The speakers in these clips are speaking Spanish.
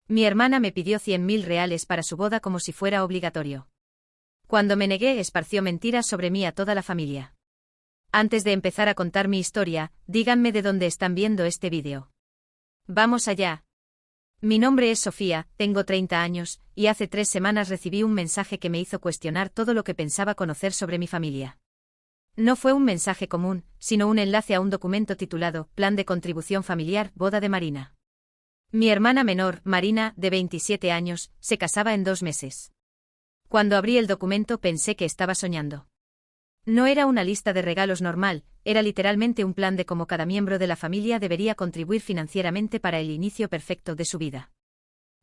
Mi hermana me pidió 100.000 reales para su boda como si fuera obligatorio. Cuando me negué, esparció mentiras sobre mí a toda la familia. Antes de empezar a contar mi historia, díganme de dónde están viendo este vídeo. Vamos allá. Mi nombre es Sofía, tengo 30 años, y hace 3 semanas recibí un mensaje que me hizo cuestionar todo lo que pensaba conocer sobre mi familia. No fue un mensaje común, sino un enlace a un documento titulado Plan de Contribución Familiar, Boda de Marina. Mi hermana menor, Marina, de 27 años, se casaba en 2 meses. Cuando abrí el documento pensé que estaba soñando. No era una lista de regalos normal, era literalmente un plan de cómo cada miembro de la familia debería contribuir financieramente para el inicio perfecto de su vida.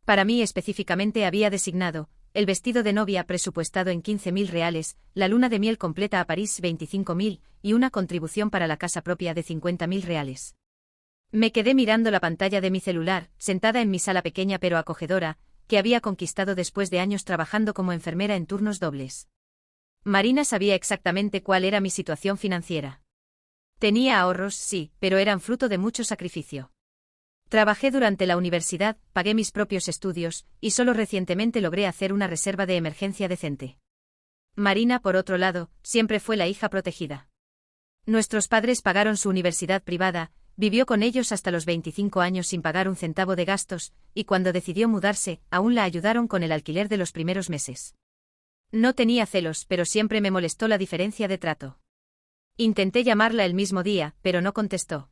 Para mí específicamente había designado, el vestido de novia presupuestado en 15.000 reales, la luna de miel completa a París 25.000, y una contribución para la casa propia de 50.000 reales. Me quedé mirando la pantalla de mi celular, sentada en mi sala pequeña pero acogedora, que había conquistado después de años trabajando como enfermera en turnos dobles. Marina sabía exactamente cuál era mi situación financiera. Tenía ahorros, sí, pero eran fruto de mucho sacrificio. Trabajé durante la universidad, pagué mis propios estudios, y solo recientemente logré hacer una reserva de emergencia decente. Marina, por otro lado, siempre fue la hija protegida. Nuestros padres pagaron su universidad privada, vivió con ellos hasta los 25 años sin pagar un centavo de gastos, y cuando decidió mudarse, aún la ayudaron con el alquiler de los primeros meses. No tenía celos, pero siempre me molestó la diferencia de trato. Intenté llamarla el mismo día, pero no contestó.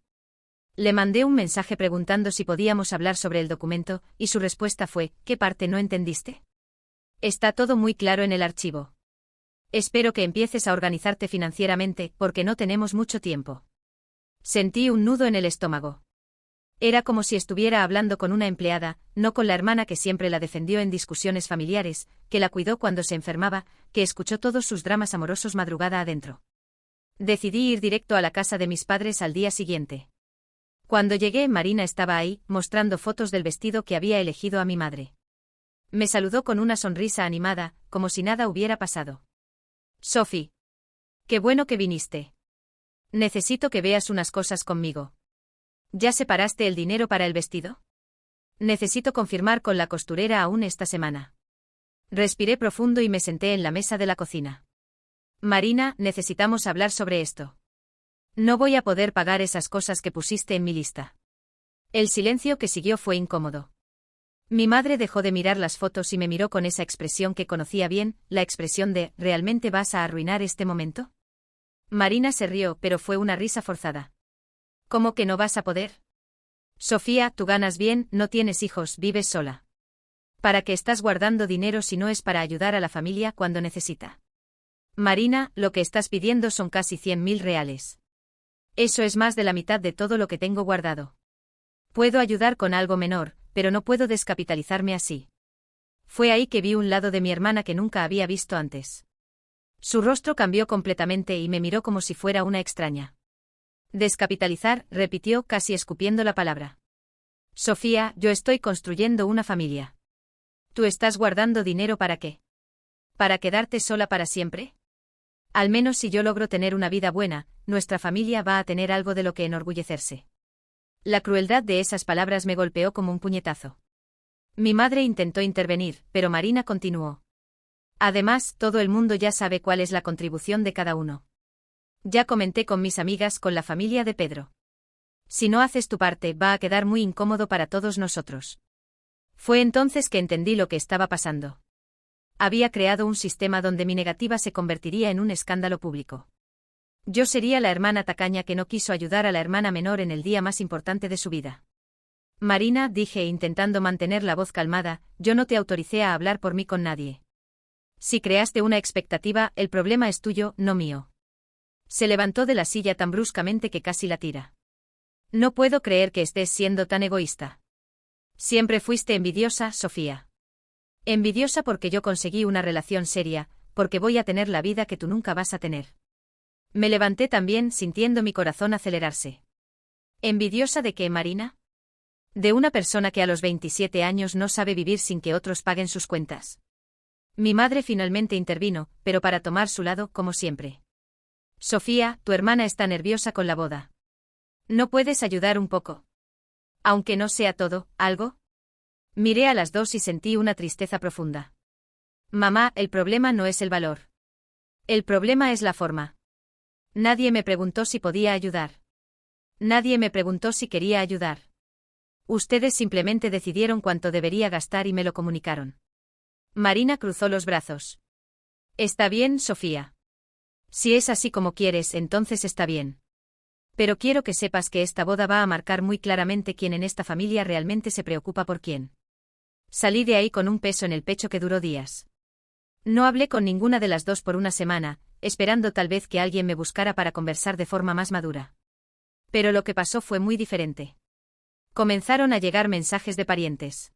Le mandé un mensaje preguntando si podíamos hablar sobre el documento, y su respuesta fue, ¿qué parte no entendiste? Está todo muy claro en el archivo. Espero que empieces a organizarte financieramente, porque no tenemos mucho tiempo. Sentí un nudo en el estómago. Era como si estuviera hablando con una empleada, no con la hermana que siempre la defendió en discusiones familiares, que la cuidó cuando se enfermaba, que escuchó todos sus dramas amorosos madrugada adentro. Decidí ir directo a la casa de mis padres al día siguiente. Cuando llegué, Marina estaba ahí, mostrando fotos del vestido que había elegido a mi madre. Me saludó con una sonrisa animada, como si nada hubiera pasado. Sophie. Qué bueno que viniste. Necesito que veas unas cosas conmigo. ¿Ya separaste el dinero para el vestido? Necesito confirmar con la costurera aún esta semana. Respiré profundo y me senté en la mesa de la cocina. Marina, necesitamos hablar sobre esto. No voy a poder pagar esas cosas que pusiste en mi lista. El silencio que siguió fue incómodo. Mi madre dejó de mirar las fotos y me miró con esa expresión que conocía bien, la expresión de ¿realmente vas a arruinar este momento? Marina se rió, pero fue una risa forzada. ¿Cómo que no vas a poder? Sofía, tú ganas bien, no tienes hijos, vives sola. ¿Para qué estás guardando dinero si no es para ayudar a la familia cuando necesita? Marina, lo que estás pidiendo son casi 100.000 reales. Eso es más de la mitad de todo lo que tengo guardado. Puedo ayudar con algo menor, pero no puedo descapitalizarme así. Fue ahí que vi un lado de mi hermana que nunca había visto antes. Su rostro cambió completamente y me miró como si fuera una extraña. Descapitalizar, repitió casi escupiendo la palabra. Sofía, yo estoy construyendo una familia. ¿Tú estás guardando dinero para qué? ¿Para quedarte sola para siempre? Al menos si yo logro tener una vida buena, nuestra familia va a tener algo de lo que enorgullecerse. La crueldad de esas palabras me golpeó como un puñetazo. Mi madre intentó intervenir, pero Marina continuó. Además, todo el mundo ya sabe cuál es la contribución de cada uno. Ya comenté con mis amigas, con la familia de Pedro. Si no haces tu parte, va a quedar muy incómodo para todos nosotros. Fue entonces que entendí lo que estaba pasando. Había creado un sistema donde mi negativa se convertiría en un escándalo público. Yo sería la hermana tacaña que no quiso ayudar a la hermana menor en el día más importante de su vida. Marina, dije intentando mantener la voz calmada, yo no te autoricé a hablar por mí con nadie. Si creaste una expectativa, el problema es tuyo, no mío. Se levantó de la silla tan bruscamente que casi la tira. No puedo creer que estés siendo tan egoísta. Siempre fuiste envidiosa, Sofía. Envidiosa porque yo conseguí una relación seria, porque voy a tener la vida que tú nunca vas a tener. Me levanté también sintiendo mi corazón acelerarse. ¿Envidiosa de qué, Marina? De una persona que a los 27 años no sabe vivir sin que otros paguen sus cuentas. Mi madre finalmente intervino, pero para tomar su lado, como siempre. Sofía, tu hermana está nerviosa con la boda. ¿No puedes ayudar un poco? Aunque no sea todo, ¿algo? Miré a las dos y sentí una tristeza profunda. Mamá, el problema no es el valor. El problema es la forma. Nadie me preguntó si podía ayudar. Nadie me preguntó si quería ayudar. Ustedes simplemente decidieron cuánto debería gastar y me lo comunicaron. Marina cruzó los brazos. Está bien, Sofía. Si es así como quieres, entonces está bien. Pero quiero que sepas que esta boda va a marcar muy claramente quién en esta familia realmente se preocupa por quién. Salí de ahí con un peso en el pecho que duró días. No hablé con ninguna de las dos por una semana, esperando tal vez que alguien me buscara para conversar de forma más madura. Pero lo que pasó fue muy diferente. Comenzaron a llegar mensajes de parientes.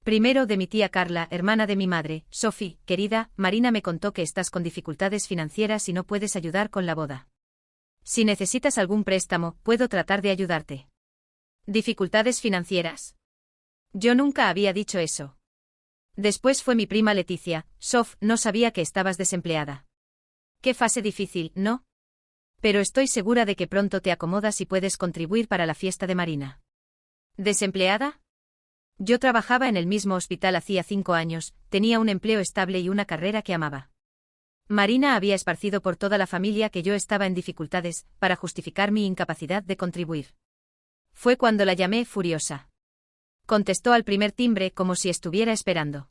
Primero de mi tía Carla, hermana de mi madre. Sophie, querida, Marina me contó que estás con dificultades financieras y no puedes ayudar con la boda. Si necesitas algún préstamo, puedo tratar de ayudarte. ¿Dificultades financieras? Yo nunca había dicho eso. Después fue mi prima Leticia. Sof, no sabía que estabas desempleada. Qué fase difícil, ¿no? Pero estoy segura de que pronto te acomodas y puedes contribuir para la fiesta de Marina. ¿Desempleada? Yo trabajaba en el mismo hospital hacía 5 años, tenía un empleo estable y una carrera que amaba. Marina había esparcido por toda la familia que yo estaba en dificultades, para justificar mi incapacidad de contribuir. Fue cuando la llamé furiosa. Contestó al primer timbre como si estuviera esperando.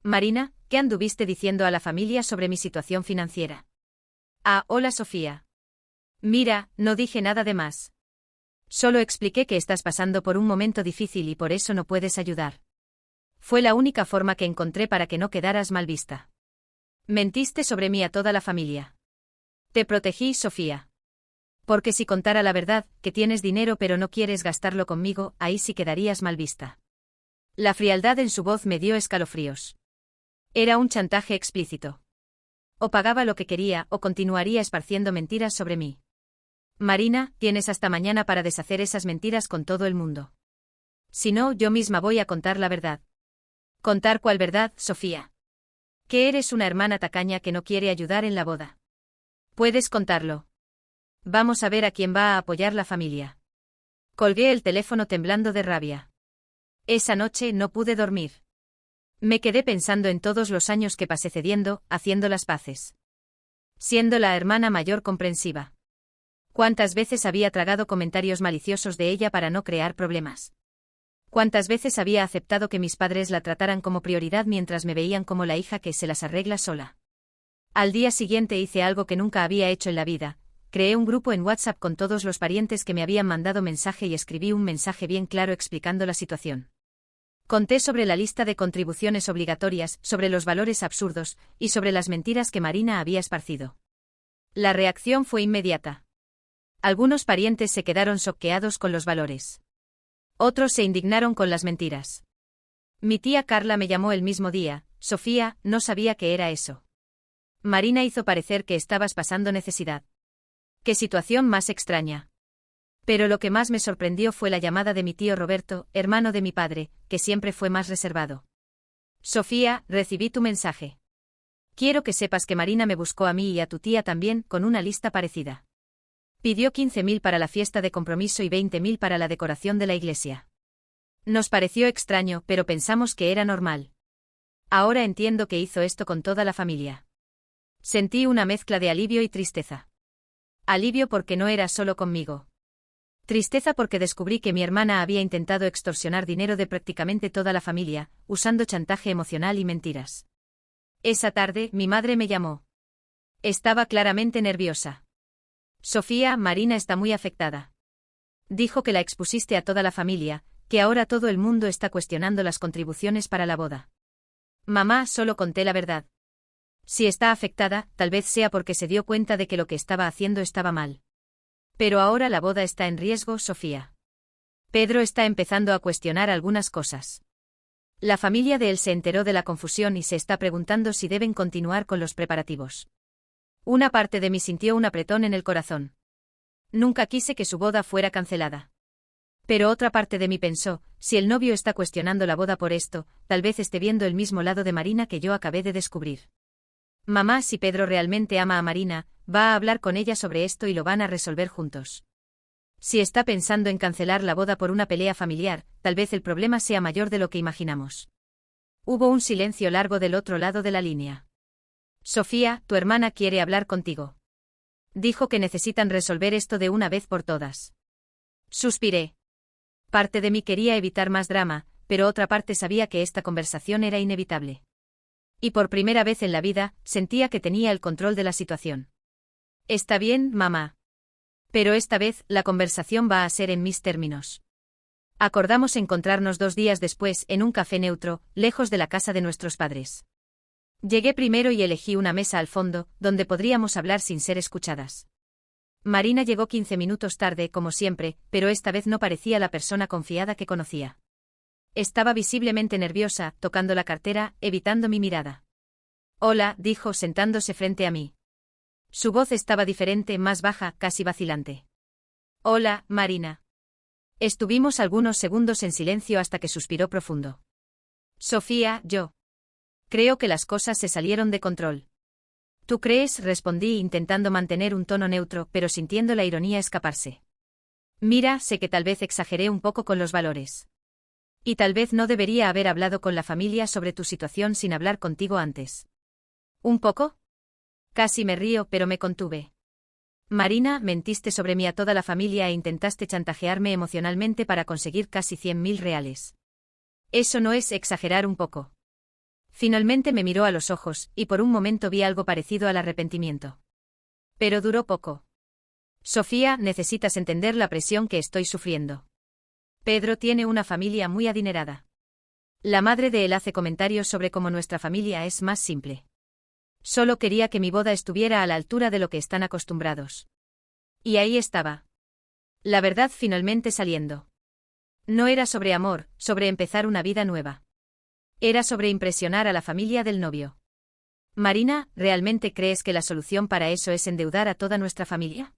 Marina, ¿qué anduviste diciendo a la familia sobre mi situación financiera? Ah, hola Sofía. Mira, no dije nada de más. Solo expliqué que estás pasando por un momento difícil y por eso no puedes ayudar. Fue la única forma que encontré para que no quedaras mal vista. Mentiste sobre mí a toda la familia. Te protegí, Sofía. Porque si contara la verdad, que tienes dinero pero no quieres gastarlo conmigo, ahí sí quedarías mal vista. La frialdad en su voz me dio escalofríos. Era un chantaje explícito. O pagaba lo que quería o continuaría esparciendo mentiras sobre mí. Marina, tienes hasta mañana para deshacer esas mentiras con todo el mundo. Si no, yo misma voy a contar la verdad. ¿Contar cuál verdad, Sofía? Que eres una hermana tacaña que no quiere ayudar en la boda. Puedes contarlo. Vamos a ver a quién va a apoyar la familia. Colgué el teléfono temblando de rabia. Esa noche no pude dormir. Me quedé pensando en todos los años que pasé cediendo, haciendo las paces. Siendo la hermana mayor comprensiva. ¿Cuántas veces había tragado comentarios maliciosos de ella para no crear problemas? ¿Cuántas veces había aceptado que mis padres la trataran como prioridad mientras me veían como la hija que se las arregla sola? Al día siguiente hice algo que nunca había hecho en la vida. Creé un grupo en WhatsApp con todos los parientes que me habían mandado mensaje y escribí un mensaje bien claro explicando la situación. Conté sobre la lista de contribuciones obligatorias, sobre los valores absurdos, y sobre las mentiras que Marina había esparcido. La reacción fue inmediata. Algunos parientes se quedaron choqueados con los valores. Otros se indignaron con las mentiras. Mi tía Carla me llamó el mismo día. Sofía, no sabía qué era eso. Marina hizo parecer que estabas pasando necesidad. Qué situación más extraña. Pero lo que más me sorprendió fue la llamada de mi tío Roberto, hermano de mi padre, que siempre fue más reservado. Sofía, recibí tu mensaje. Quiero que sepas que Marina me buscó a mí y a tu tía también, con una lista parecida. Pidió 15.000 para la fiesta de compromiso y 20.000 para la decoración de la iglesia. Nos pareció extraño, pero pensamos que era normal. Ahora entiendo que hizo esto con toda la familia. Sentí una mezcla de alivio y tristeza. Alivio porque no era solo conmigo. Tristeza porque descubrí que mi hermana había intentado extorsionar dinero de prácticamente toda la familia, usando chantaje emocional y mentiras. Esa tarde, mi madre me llamó. Estaba claramente nerviosa. Sofía, Marina está muy afectada. Dijo que la expusiste a toda la familia, que ahora todo el mundo está cuestionando las contribuciones para la boda. Mamá, solo conté la verdad. Si está afectada, tal vez sea porque se dio cuenta de que lo que estaba haciendo estaba mal. Pero ahora la boda está en riesgo, Sofía. Pedro está empezando a cuestionar algunas cosas. La familia de él se enteró de la confusión y se está preguntando si deben continuar con los preparativos. Una parte de mí sintió un apretón en el corazón. Nunca quise que su boda fuera cancelada. Pero otra parte de mí pensó, si el novio está cuestionando la boda por esto, tal vez esté viendo el mismo lado de Marina que yo acabé de descubrir. Mamá, si Pedro realmente ama a Marina, va a hablar con ella sobre esto y lo van a resolver juntos. Si está pensando en cancelar la boda por una pelea familiar, tal vez el problema sea mayor de lo que imaginamos. Hubo un silencio largo del otro lado de la línea. Sofía, tu hermana quiere hablar contigo. Dijo que necesitan resolver esto de una vez por todas. Suspiré. Parte de mí quería evitar más drama, pero otra parte sabía que esta conversación era inevitable. Y por primera vez en la vida, sentía que tenía el control de la situación. Está bien, mamá. Pero esta vez, la conversación va a ser en mis términos. Acordamos encontrarnos 2 días después en un café neutro, lejos de la casa de nuestros padres. Llegué primero y elegí una mesa al fondo, donde podríamos hablar sin ser escuchadas. Marina llegó 15 minutos tarde, como siempre, pero esta vez no parecía la persona confiada que conocía. Estaba visiblemente nerviosa, tocando la cartera, evitando mi mirada. Hola, dijo sentándose frente a mí. Su voz estaba diferente, más baja, casi vacilante. Hola, Marina. Estuvimos algunos segundos en silencio hasta que suspiró profundo. Sofía, yo. Creo que las cosas se salieron de control. ¿Tú crees? Respondí intentando mantener un tono neutro, pero sintiendo la ironía escaparse. Mira, sé que tal vez exageré un poco con los valores. Y tal vez no debería haber hablado con la familia sobre tu situación sin hablar contigo antes. ¿Un poco? Casi me río, pero me contuve. Marina, mentiste sobre mí a toda la familia e intentaste chantajearme emocionalmente para conseguir casi 100.000 reales. Eso no es exagerar un poco. Finalmente me miró a los ojos, y por un momento vi algo parecido al arrepentimiento. Pero duró poco. Sofía, necesitas entender la presión que estoy sufriendo. Pedro tiene una familia muy adinerada. La madre de él hace comentarios sobre cómo nuestra familia es más simple. Solo quería que mi boda estuviera a la altura de lo que están acostumbrados. Y ahí estaba. La verdad finalmente saliendo. No era sobre amor, sobre empezar una vida nueva. Era sobre impresionar a la familia del novio. Marina, ¿realmente crees que la solución para eso es endeudar a toda nuestra familia?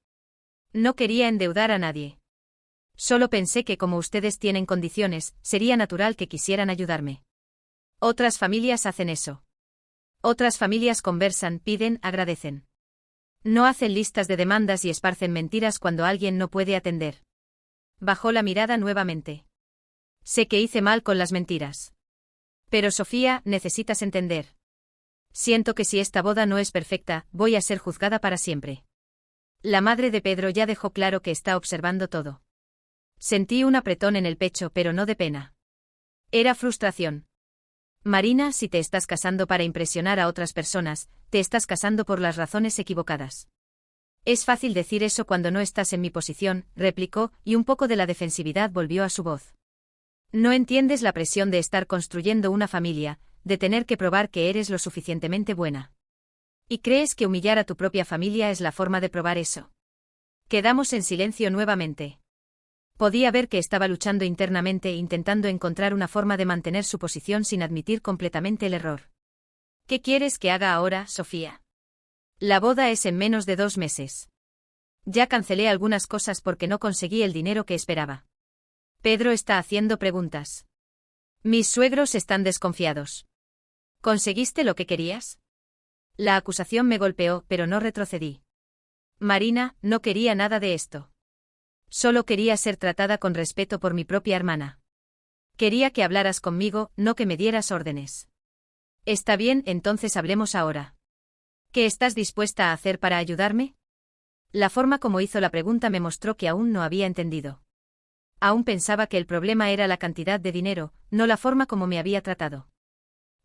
No quería endeudar a nadie. Solo pensé que como ustedes tienen condiciones, sería natural que quisieran ayudarme. Otras familias hacen eso. Otras familias conversan, piden, agradecen. No hacen listas de demandas y esparcen mentiras cuando alguien no puede atender. Bajó la mirada nuevamente. Sé que hice mal con las mentiras. Pero Sofía, necesitas entender. Siento que si esta boda no es perfecta, voy a ser juzgada para siempre. La madre de Pedro ya dejó claro que está observando todo. Sentí un apretón en el pecho, pero no de pena. Era frustración. Marina, si te estás casando para impresionar a otras personas, te estás casando por las razones equivocadas. Es fácil decir eso cuando no estás en mi posición, replicó, y un poco de la defensividad volvió a su voz. No entiendes la presión de estar construyendo una familia, de tener que probar que eres lo suficientemente buena. ¿Y crees que humillar a tu propia familia es la forma de probar eso? Quedamos en silencio nuevamente. Podía ver que estaba luchando internamente intentando encontrar una forma de mantener su posición sin admitir completamente el error. ¿Qué quieres que haga ahora, Sofía? La boda es en menos de 2 meses. Ya cancelé algunas cosas porque no conseguí el dinero que esperaba. Pedro está haciendo preguntas. Mis suegros están desconfiados. ¿Conseguiste lo que querías? La acusación me golpeó, pero no retrocedí. Marina, no quería nada de esto. Solo quería ser tratada con respeto por mi propia hermana. Quería que hablaras conmigo, no que me dieras órdenes. Está bien, entonces hablemos ahora. ¿Qué estás dispuesta a hacer para ayudarme? La forma como hizo la pregunta me mostró que aún no había entendido. Aún pensaba que el problema era la cantidad de dinero, no la forma como me había tratado.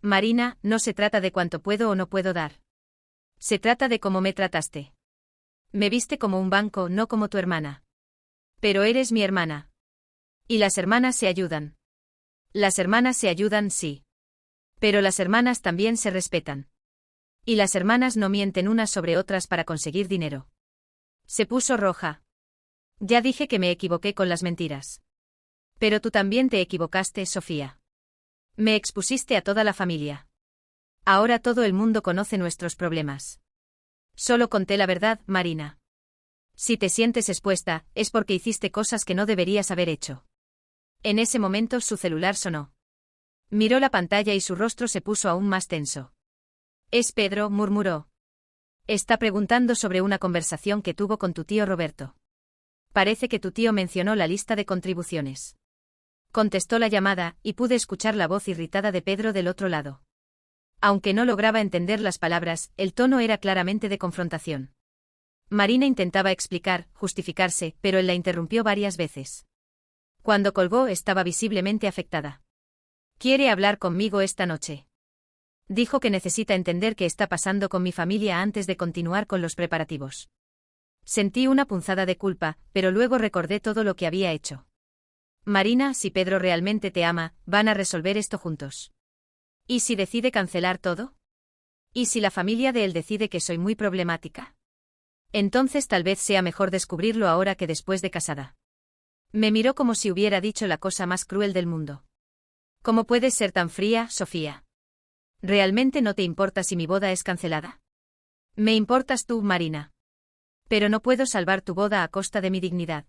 Marina, no se trata de cuánto puedo o no puedo dar. Se trata de cómo me trataste. Me viste como un banco, no como tu hermana. Pero eres mi hermana. Y las hermanas se ayudan. Las hermanas se ayudan, sí. Pero las hermanas también se respetan. Y las hermanas no mienten unas sobre otras para conseguir dinero. Se puso roja. Ya dije que me equivoqué con las mentiras. Pero tú también te equivocaste, Sofía. Me expusiste a toda la familia. Ahora todo el mundo conoce nuestros problemas. Solo conté la verdad, Marina. Si te sientes expuesta, es porque hiciste cosas que no deberías haber hecho. En ese momento su celular sonó. Miró la pantalla y su rostro se puso aún más tenso. Es Pedro, murmuró. Está preguntando sobre una conversación que tuvo con tu tío Roberto. Parece que tu tío mencionó la lista de contribuciones. Contestó la llamada, y pude escuchar la voz irritada de Pedro del otro lado. Aunque no lograba entender las palabras, el tono era claramente de confrontación. Marina intentaba explicar, justificarse, pero él la interrumpió varias veces. Cuando colgó estaba visiblemente afectada. «¿Quiere hablar conmigo esta noche?». Dijo que necesita entender qué está pasando con mi familia antes de continuar con los preparativos. Sentí una punzada de culpa, pero luego recordé todo lo que había hecho. Marina, si Pedro realmente te ama, van a resolver esto juntos. ¿Y si decide cancelar todo? ¿Y si la familia de él decide que soy muy problemática? Entonces tal vez sea mejor descubrirlo ahora que después de casada. Me miró como si hubiera dicho la cosa más cruel del mundo. ¿Cómo puedes ser tan fría, Sofía? ¿Realmente no te importa si mi boda es cancelada? Me importas tú, Marina. Pero no puedo salvar tu boda a costa de mi dignidad.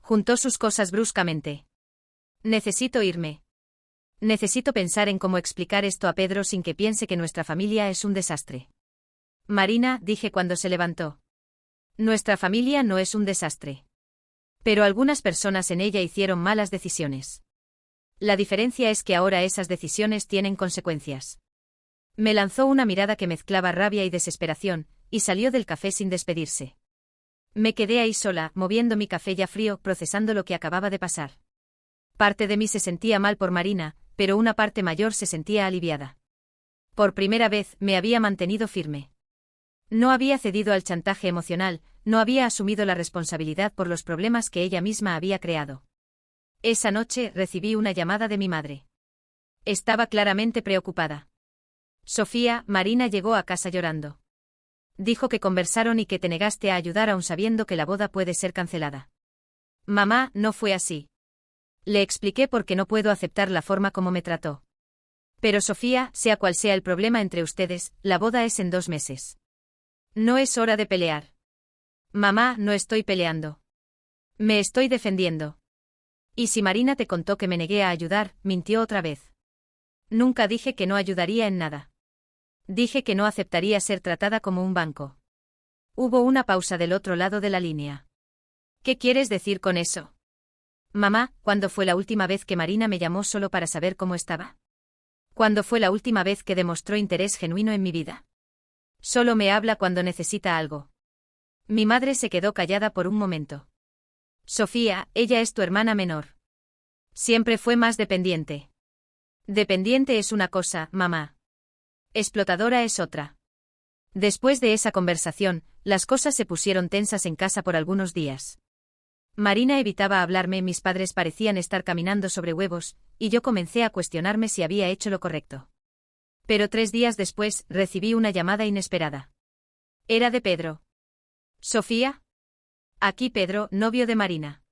Juntó sus cosas bruscamente. Necesito irme. Necesito pensar en cómo explicar esto a Pedro sin que piense que nuestra familia es un desastre. Marina, dije cuando se levantó. Nuestra familia no es un desastre. Pero algunas personas en ella hicieron malas decisiones. La diferencia es que ahora esas decisiones tienen consecuencias. Me lanzó una mirada que mezclaba rabia y desesperación, y salió del café sin despedirse. Me quedé ahí sola, moviendo mi café ya frío, procesando lo que acababa de pasar. Parte de mí se sentía mal por Marina, pero una parte mayor se sentía aliviada. Por primera vez, me había mantenido firme. No había cedido al chantaje emocional, no había asumido la responsabilidad por los problemas que ella misma había creado. Esa noche recibí una llamada de mi madre. Estaba claramente preocupada. Sofía, Marina llegó a casa llorando. Dijo que conversaron y que te negaste a ayudar aun sabiendo que la boda puede ser cancelada. Mamá, no fue así. Le expliqué por qué no puedo aceptar la forma como me trató. Pero Sofía, sea cual sea el problema entre ustedes, la boda es en 2 meses. No es hora de pelear. Mamá, no estoy peleando. Me estoy defendiendo. Y si Marina te contó que me negué a ayudar, mintió otra vez. Nunca dije que no ayudaría en nada. Dije que no aceptaría ser tratada como un banco. Hubo una pausa del otro lado de la línea. ¿Qué quieres decir con eso? Mamá, ¿cuándo fue la última vez que Marina me llamó solo para saber cómo estaba? ¿Cuándo fue la última vez que demostró interés genuino en mi vida? Solo me habla cuando necesita algo. Mi madre se quedó callada por un momento. Sofía, ella es tu hermana menor. Siempre fue más dependiente. Dependiente es una cosa, mamá. Explotadora es otra. Después de esa conversación, las cosas se pusieron tensas en casa por algunos días. Marina evitaba hablarme, mis padres parecían estar caminando sobre huevos, y yo comencé a cuestionarme si había hecho lo correcto. Pero 3 días después, recibí una llamada inesperada. Era de Pedro. ¿Sofía? Aquí Pedro, novio de Marina.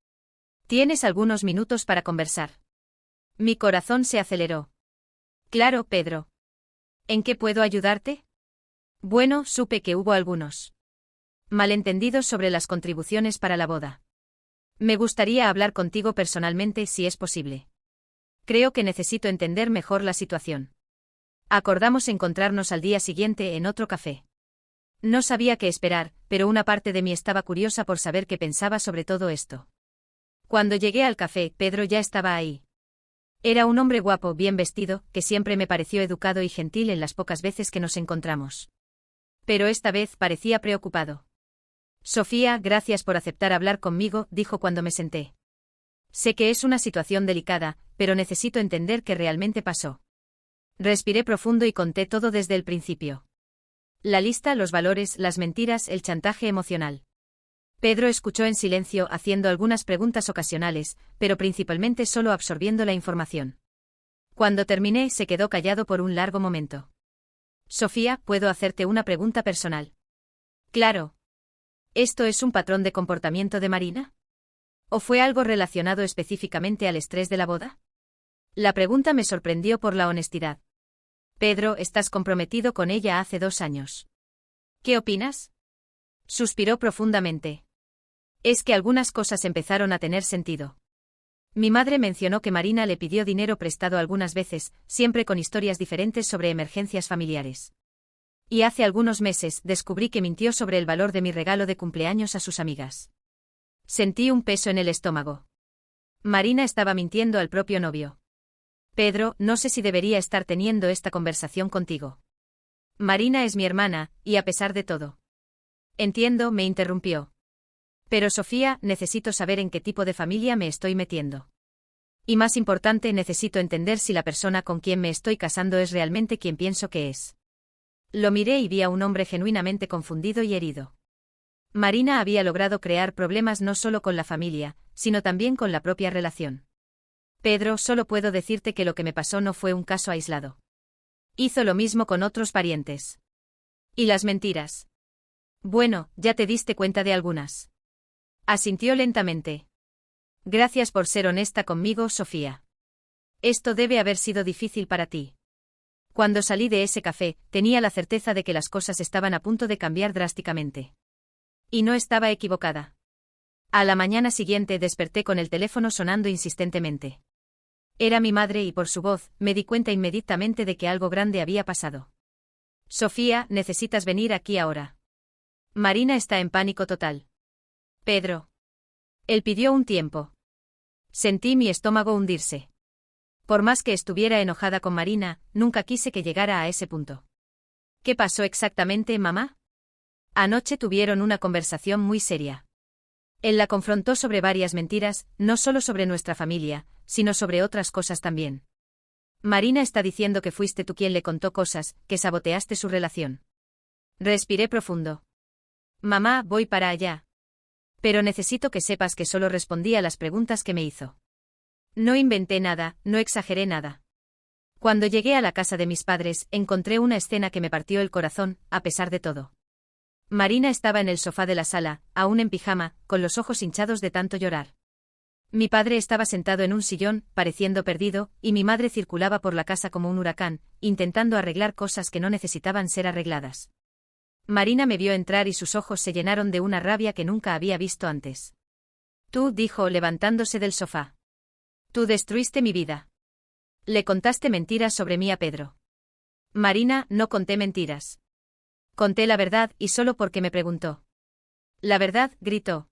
¿Tienes algunos minutos para conversar? Mi corazón se aceleró. Claro, Pedro. ¿En qué puedo ayudarte? Bueno, supe que hubo algunos malentendidos sobre las contribuciones para la boda. Me gustaría hablar contigo personalmente si es posible. Creo que necesito entender mejor la situación. Acordamos encontrarnos al día siguiente en otro café. No sabía qué esperar, pero una parte de mí estaba curiosa por saber qué pensaba sobre todo esto. Cuando llegué al café, Pedro ya estaba ahí. Era un hombre guapo, bien vestido, que siempre me pareció educado y gentil en las pocas veces que nos encontramos. Pero esta vez parecía preocupado. Sofía, gracias por aceptar hablar conmigo, dijo cuando me senté. Sé que es una situación delicada, pero necesito entender qué realmente pasó. Respiré profundo y conté todo desde el principio. La lista, los valores, las mentiras, el chantaje emocional. Pedro escuchó en silencio, haciendo algunas preguntas ocasionales, pero principalmente solo absorbiendo la información. Cuando terminé, se quedó callado por un largo momento. Sofía, ¿puedo hacerte una pregunta personal? Claro. ¿Esto es un patrón de comportamiento de Marina? ¿O fue algo relacionado específicamente al estrés de la boda? La pregunta me sorprendió por la honestidad. Pedro, estás comprometido con ella hace 2 años. ¿Qué opinas? Suspiró profundamente. Es que algunas cosas empezaron a tener sentido. Mi madre mencionó que Marina le pidió dinero prestado algunas veces, siempre con historias diferentes sobre emergencias familiares. Y hace algunos meses descubrí que mintió sobre el valor de mi regalo de cumpleaños a sus amigas. Sentí un peso en el estómago. Marina estaba mintiendo al propio novio. Pedro, no sé si debería estar teniendo esta conversación contigo. Marina es mi hermana, y a pesar de todo. Entiendo, me interrumpió. Pero Sofía, necesito saber en qué tipo de familia me estoy metiendo. Y más importante, necesito entender si la persona con quien me estoy casando es realmente quien pienso que es. Lo miré y vi a un hombre genuinamente confundido y herido. Marina había logrado crear problemas no solo con la familia, sino también con la propia relación. Pedro, solo puedo decirte que lo que me pasó no fue un caso aislado. Hizo lo mismo con otros parientes. ¿Y las mentiras? Bueno, ya te diste cuenta de algunas. Asintió lentamente. Gracias por ser honesta conmigo, Sofía. Esto debe haber sido difícil para ti. Cuando salí de ese café, tenía la certeza de que las cosas estaban a punto de cambiar drásticamente. Y no estaba equivocada. A la mañana siguiente desperté con el teléfono sonando insistentemente. Era mi madre y por su voz, me di cuenta inmediatamente de que algo grande había pasado. Sofía, necesitas venir aquí ahora. Marina está en pánico total. Pedro. Él pidió un tiempo. Sentí mi estómago hundirse. Por más que estuviera enojada con Marina, nunca quise que llegara a ese punto. ¿Qué pasó exactamente, mamá? Anoche tuvieron una conversación muy seria. Él la confrontó sobre varias mentiras, no solo sobre nuestra familia, sino sobre otras cosas también. Marina está diciendo que fuiste tú quien le contó cosas, que saboteaste su relación. Respiré profundo. Mamá, voy para allá. Pero necesito que sepas que solo respondí a las preguntas que me hizo. No inventé nada, no exageré nada. Cuando llegué a la casa de mis padres, encontré una escena que me partió el corazón, a pesar de todo. Marina estaba en el sofá de la sala, aún en pijama, con los ojos hinchados de tanto llorar. Mi padre estaba sentado en un sillón, pareciendo perdido, y mi madre circulaba por la casa como un huracán, intentando arreglar cosas que no necesitaban ser arregladas. Marina me vio entrar y sus ojos se llenaron de una rabia que nunca había visto antes. Tú, dijo, levantándose del sofá. Tú destruiste mi vida. Le contaste mentiras sobre mí a Pedro. Marina, no conté mentiras. Conté la verdad y solo porque me preguntó. La verdad, gritó.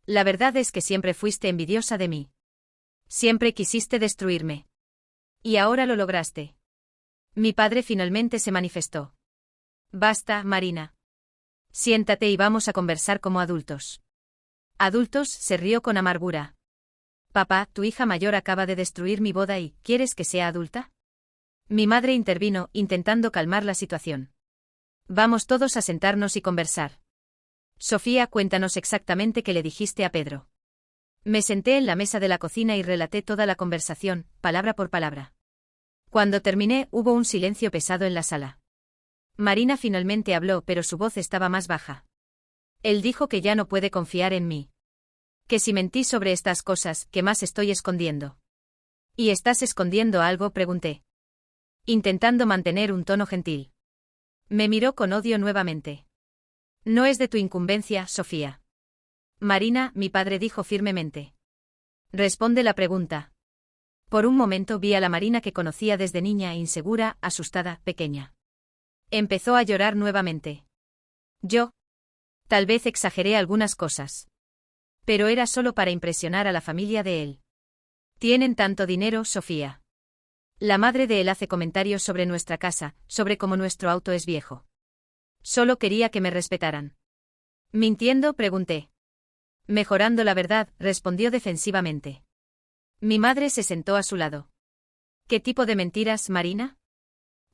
La verdad es que siempre fuiste envidiosa de mí. Siempre quisiste destruirme. Y ahora lo lograste. Mi padre finalmente se manifestó. Basta, Marina. Siéntate y vamos a conversar como adultos. Adultos, se rió con amargura. Papá, tu hija mayor acaba de destruir mi boda y, ¿quieres que sea adulta? Mi madre intervino, intentando calmar la situación. Vamos todos a sentarnos y conversar. Sofía, cuéntanos exactamente qué le dijiste a Pedro. Me senté en la mesa de la cocina y relaté toda la conversación, palabra por palabra. Cuando terminé, hubo un silencio pesado en la sala. Marina finalmente habló, pero su voz estaba más baja. Él dijo que ya no puede confiar en mí. Que si mentí sobre estas cosas, ¿qué más estoy escondiendo? ¿Y estás escondiendo algo?, pregunté. Intentando mantener un tono gentil. Me miró con odio nuevamente. No es de tu incumbencia, Sofía. Marina, mi padre dijo firmemente. Responde la pregunta. Por un momento vi a la Marina que conocía desde niña, insegura, asustada, pequeña. Empezó a llorar nuevamente. Yo. Tal vez exageré algunas cosas. Pero era solo para impresionar a la familia de él. Tienen tanto dinero, Sofía. La madre de él hace comentarios sobre nuestra casa, sobre cómo nuestro auto es viejo. Solo quería que me respetaran. ¿Mintiendo?, pregunté. Mejorando la verdad, respondió defensivamente. Mi madre se sentó a su lado. ¿Qué tipo de mentiras, Marina?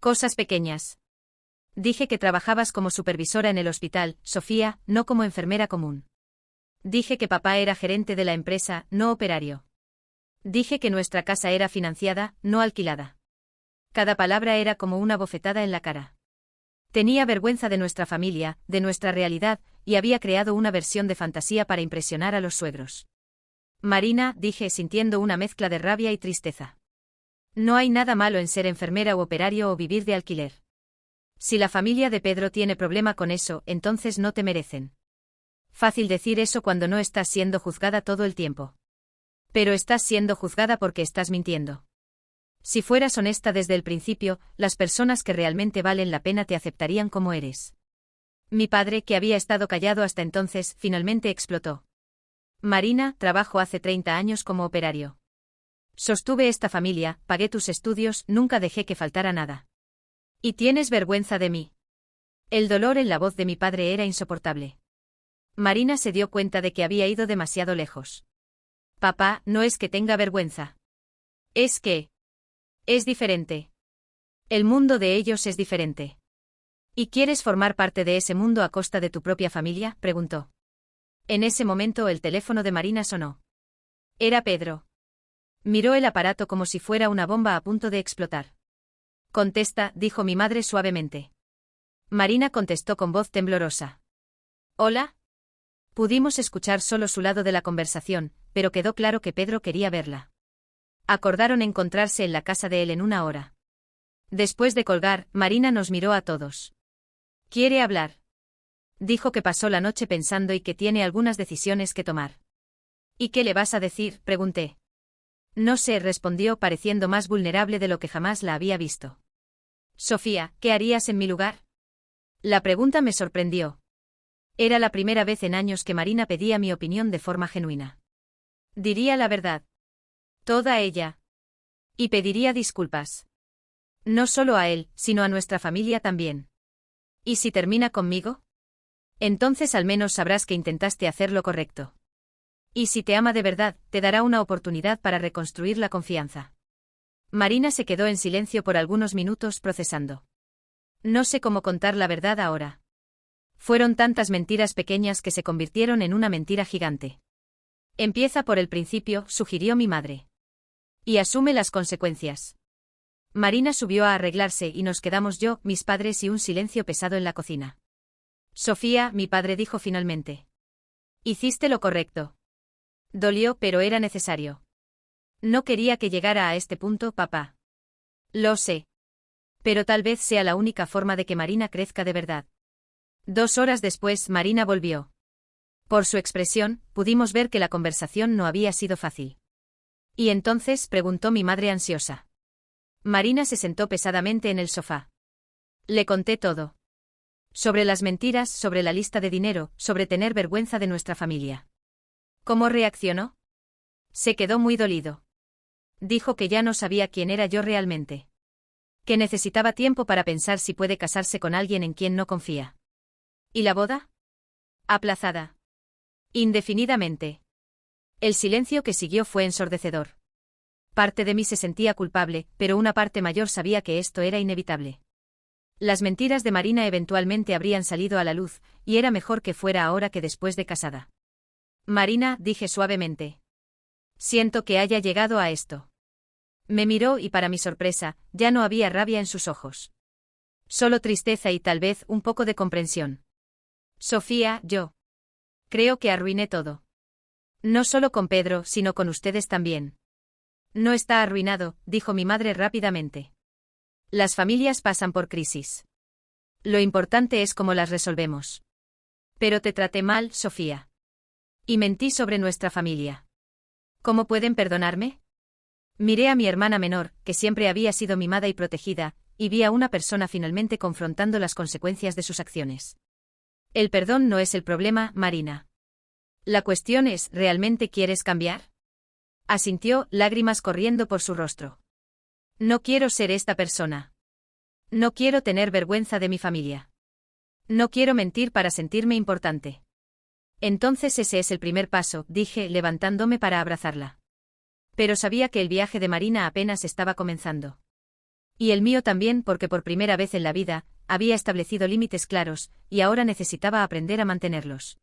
Cosas pequeñas. Dije que trabajabas como supervisora en el hospital, Sofía, no como enfermera común. Dije que papá era gerente de la empresa, no operario. Dije que nuestra casa era financiada, no alquilada. Cada palabra era como una bofetada en la cara. Tenía vergüenza de nuestra familia, de nuestra realidad, y había creado una versión de fantasía para impresionar a los suegros. Marina, dije sintiendo una mezcla de rabia y tristeza. No hay nada malo en ser enfermera u operario o vivir de alquiler. Si la familia de Pedro tiene problema con eso, entonces no te merecen. Fácil decir eso cuando no estás siendo juzgada todo el tiempo. Pero estás siendo juzgada porque estás mintiendo. Si fueras honesta desde el principio, las personas que realmente valen la pena te aceptarían como eres. Mi padre, que había estado callado hasta entonces, finalmente explotó. Marina, trabajo hace 30 años como operario. Sostuve esta familia, pagué tus estudios, nunca dejé que faltara nada. ¿Y tienes vergüenza de mí? El dolor en la voz de mi padre era insoportable. Marina se dio cuenta de que había ido demasiado lejos. Papá, no es que tenga vergüenza. Es que... es diferente. El mundo de ellos es diferente. ¿Y quieres formar parte de ese mundo a costa de tu propia familia?, preguntó. En ese momento el teléfono de Marina sonó. Era Pedro. Miró el aparato como si fuera una bomba a punto de explotar. Contesta, dijo mi madre suavemente. Marina contestó con voz temblorosa. ¿Hola? Pudimos escuchar solo su lado de la conversación, pero quedó claro que Pedro quería verla. Acordaron encontrarse en la casa de él en 1 hora. Después de colgar, Marina nos miró a todos. ¿Quiere hablar? Dijo que pasó la noche pensando y que tiene algunas decisiones que tomar. ¿Y qué le vas a decir?, pregunté. No sé, respondió pareciendo más vulnerable de lo que jamás la había visto. Sofía, ¿qué harías en mi lugar? La pregunta me sorprendió. Era la primera vez en años que Marina pedía mi opinión de forma genuina. Diría la verdad. Toda ella. Y pediría disculpas. No solo a él, sino a nuestra familia también. ¿Y si termina conmigo? Entonces al menos sabrás que intentaste hacer lo correcto. Y si te ama de verdad, te dará una oportunidad para reconstruir la confianza. Marina se quedó en silencio por algunos minutos procesando. No sé cómo contar la verdad ahora. Fueron tantas mentiras pequeñas que se convirtieron en una mentira gigante. Empieza por el principio, sugirió mi madre. Y asume las consecuencias. Marina subió a arreglarse y nos quedamos yo, mis padres y un silencio pesado en la cocina. Sofía, mi padre dijo finalmente. Hiciste lo correcto. Dolió, pero era necesario. No quería que llegara a este punto, papá. Lo sé. Pero tal vez sea la única forma de que Marina crezca de verdad. 2 horas después, Marina volvió. Por su expresión, pudimos ver que la conversación no había sido fácil. ¿Y entonces?, preguntó mi madre ansiosa. Marina se sentó pesadamente en el sofá. Le conté todo. Sobre las mentiras, sobre la lista de dinero, sobre tener vergüenza de nuestra familia. ¿Cómo reaccionó? Se quedó muy dolido. Dijo que ya no sabía quién era yo realmente. Que necesitaba tiempo para pensar si puede casarse con alguien en quien no confía. ¿Y la boda? Aplazada. Indefinidamente. El silencio que siguió fue ensordecedor. Parte de mí se sentía culpable, pero una parte mayor sabía que esto era inevitable. Las mentiras de Marina eventualmente habrían salido a la luz, y era mejor que fuera ahora que después de casada. Marina, dije suavemente. Siento que haya llegado a esto. Me miró y para mi sorpresa, ya no había rabia en sus ojos. Solo tristeza y tal vez un poco de comprensión. Sofía, yo. Creo que arruiné todo. No solo con Pedro, sino con ustedes también. No está arruinado, dijo mi madre rápidamente. Las familias pasan por crisis. Lo importante es cómo las resolvemos. Pero te traté mal, Sofía. Y mentí sobre nuestra familia. ¿Cómo pueden perdonarme? Miré a mi hermana menor, que siempre había sido mimada y protegida, y vi a una persona finalmente confrontando las consecuencias de sus acciones. El perdón no es el problema, Marina. La cuestión es, ¿realmente quieres cambiar? Asintió, lágrimas corriendo por su rostro. No quiero ser esta persona. No quiero tener vergüenza de mi familia. No quiero mentir para sentirme importante. Entonces ese es el primer paso, dije, levantándome para abrazarla. Pero sabía que el viaje de Marina apenas estaba comenzando. Y el mío también porque por primera vez en la vida, había establecido límites claros, y ahora necesitaba aprender a mantenerlos.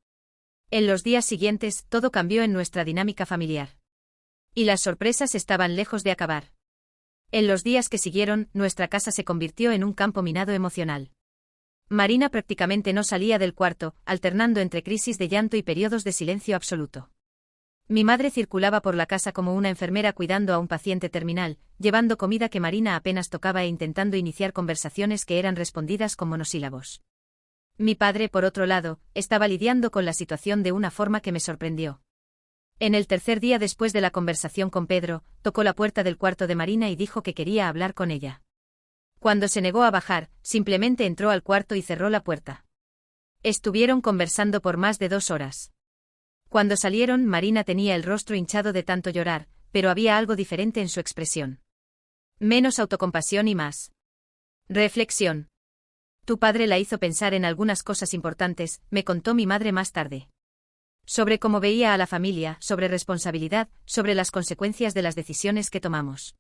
En los días siguientes, todo cambió en nuestra dinámica familiar. Y las sorpresas estaban lejos de acabar. En los días que siguieron, nuestra casa se convirtió en un campo minado emocional. Marina prácticamente no salía del cuarto, alternando entre crisis de llanto y periodos de silencio absoluto. Mi madre circulaba por la casa como una enfermera cuidando a un paciente terminal, llevando comida que Marina apenas tocaba e intentando iniciar conversaciones que eran respondidas con monosílabos. Mi padre, por otro lado, estaba lidiando con la situación de una forma que me sorprendió. En el tercer día después de la conversación con Pedro, tocó la puerta del cuarto de Marina y dijo que quería hablar con ella. Cuando se negó a bajar, simplemente entró al cuarto y cerró la puerta. Estuvieron conversando por más de 2 horas. Cuando salieron, Marina tenía el rostro hinchado de tanto llorar, pero había algo diferente en su expresión. Menos autocompasión y más reflexión. Tu padre la hizo pensar en algunas cosas importantes, me contó mi madre más tarde. Sobre cómo veía a la familia, sobre responsabilidad, sobre las consecuencias de las decisiones que tomamos.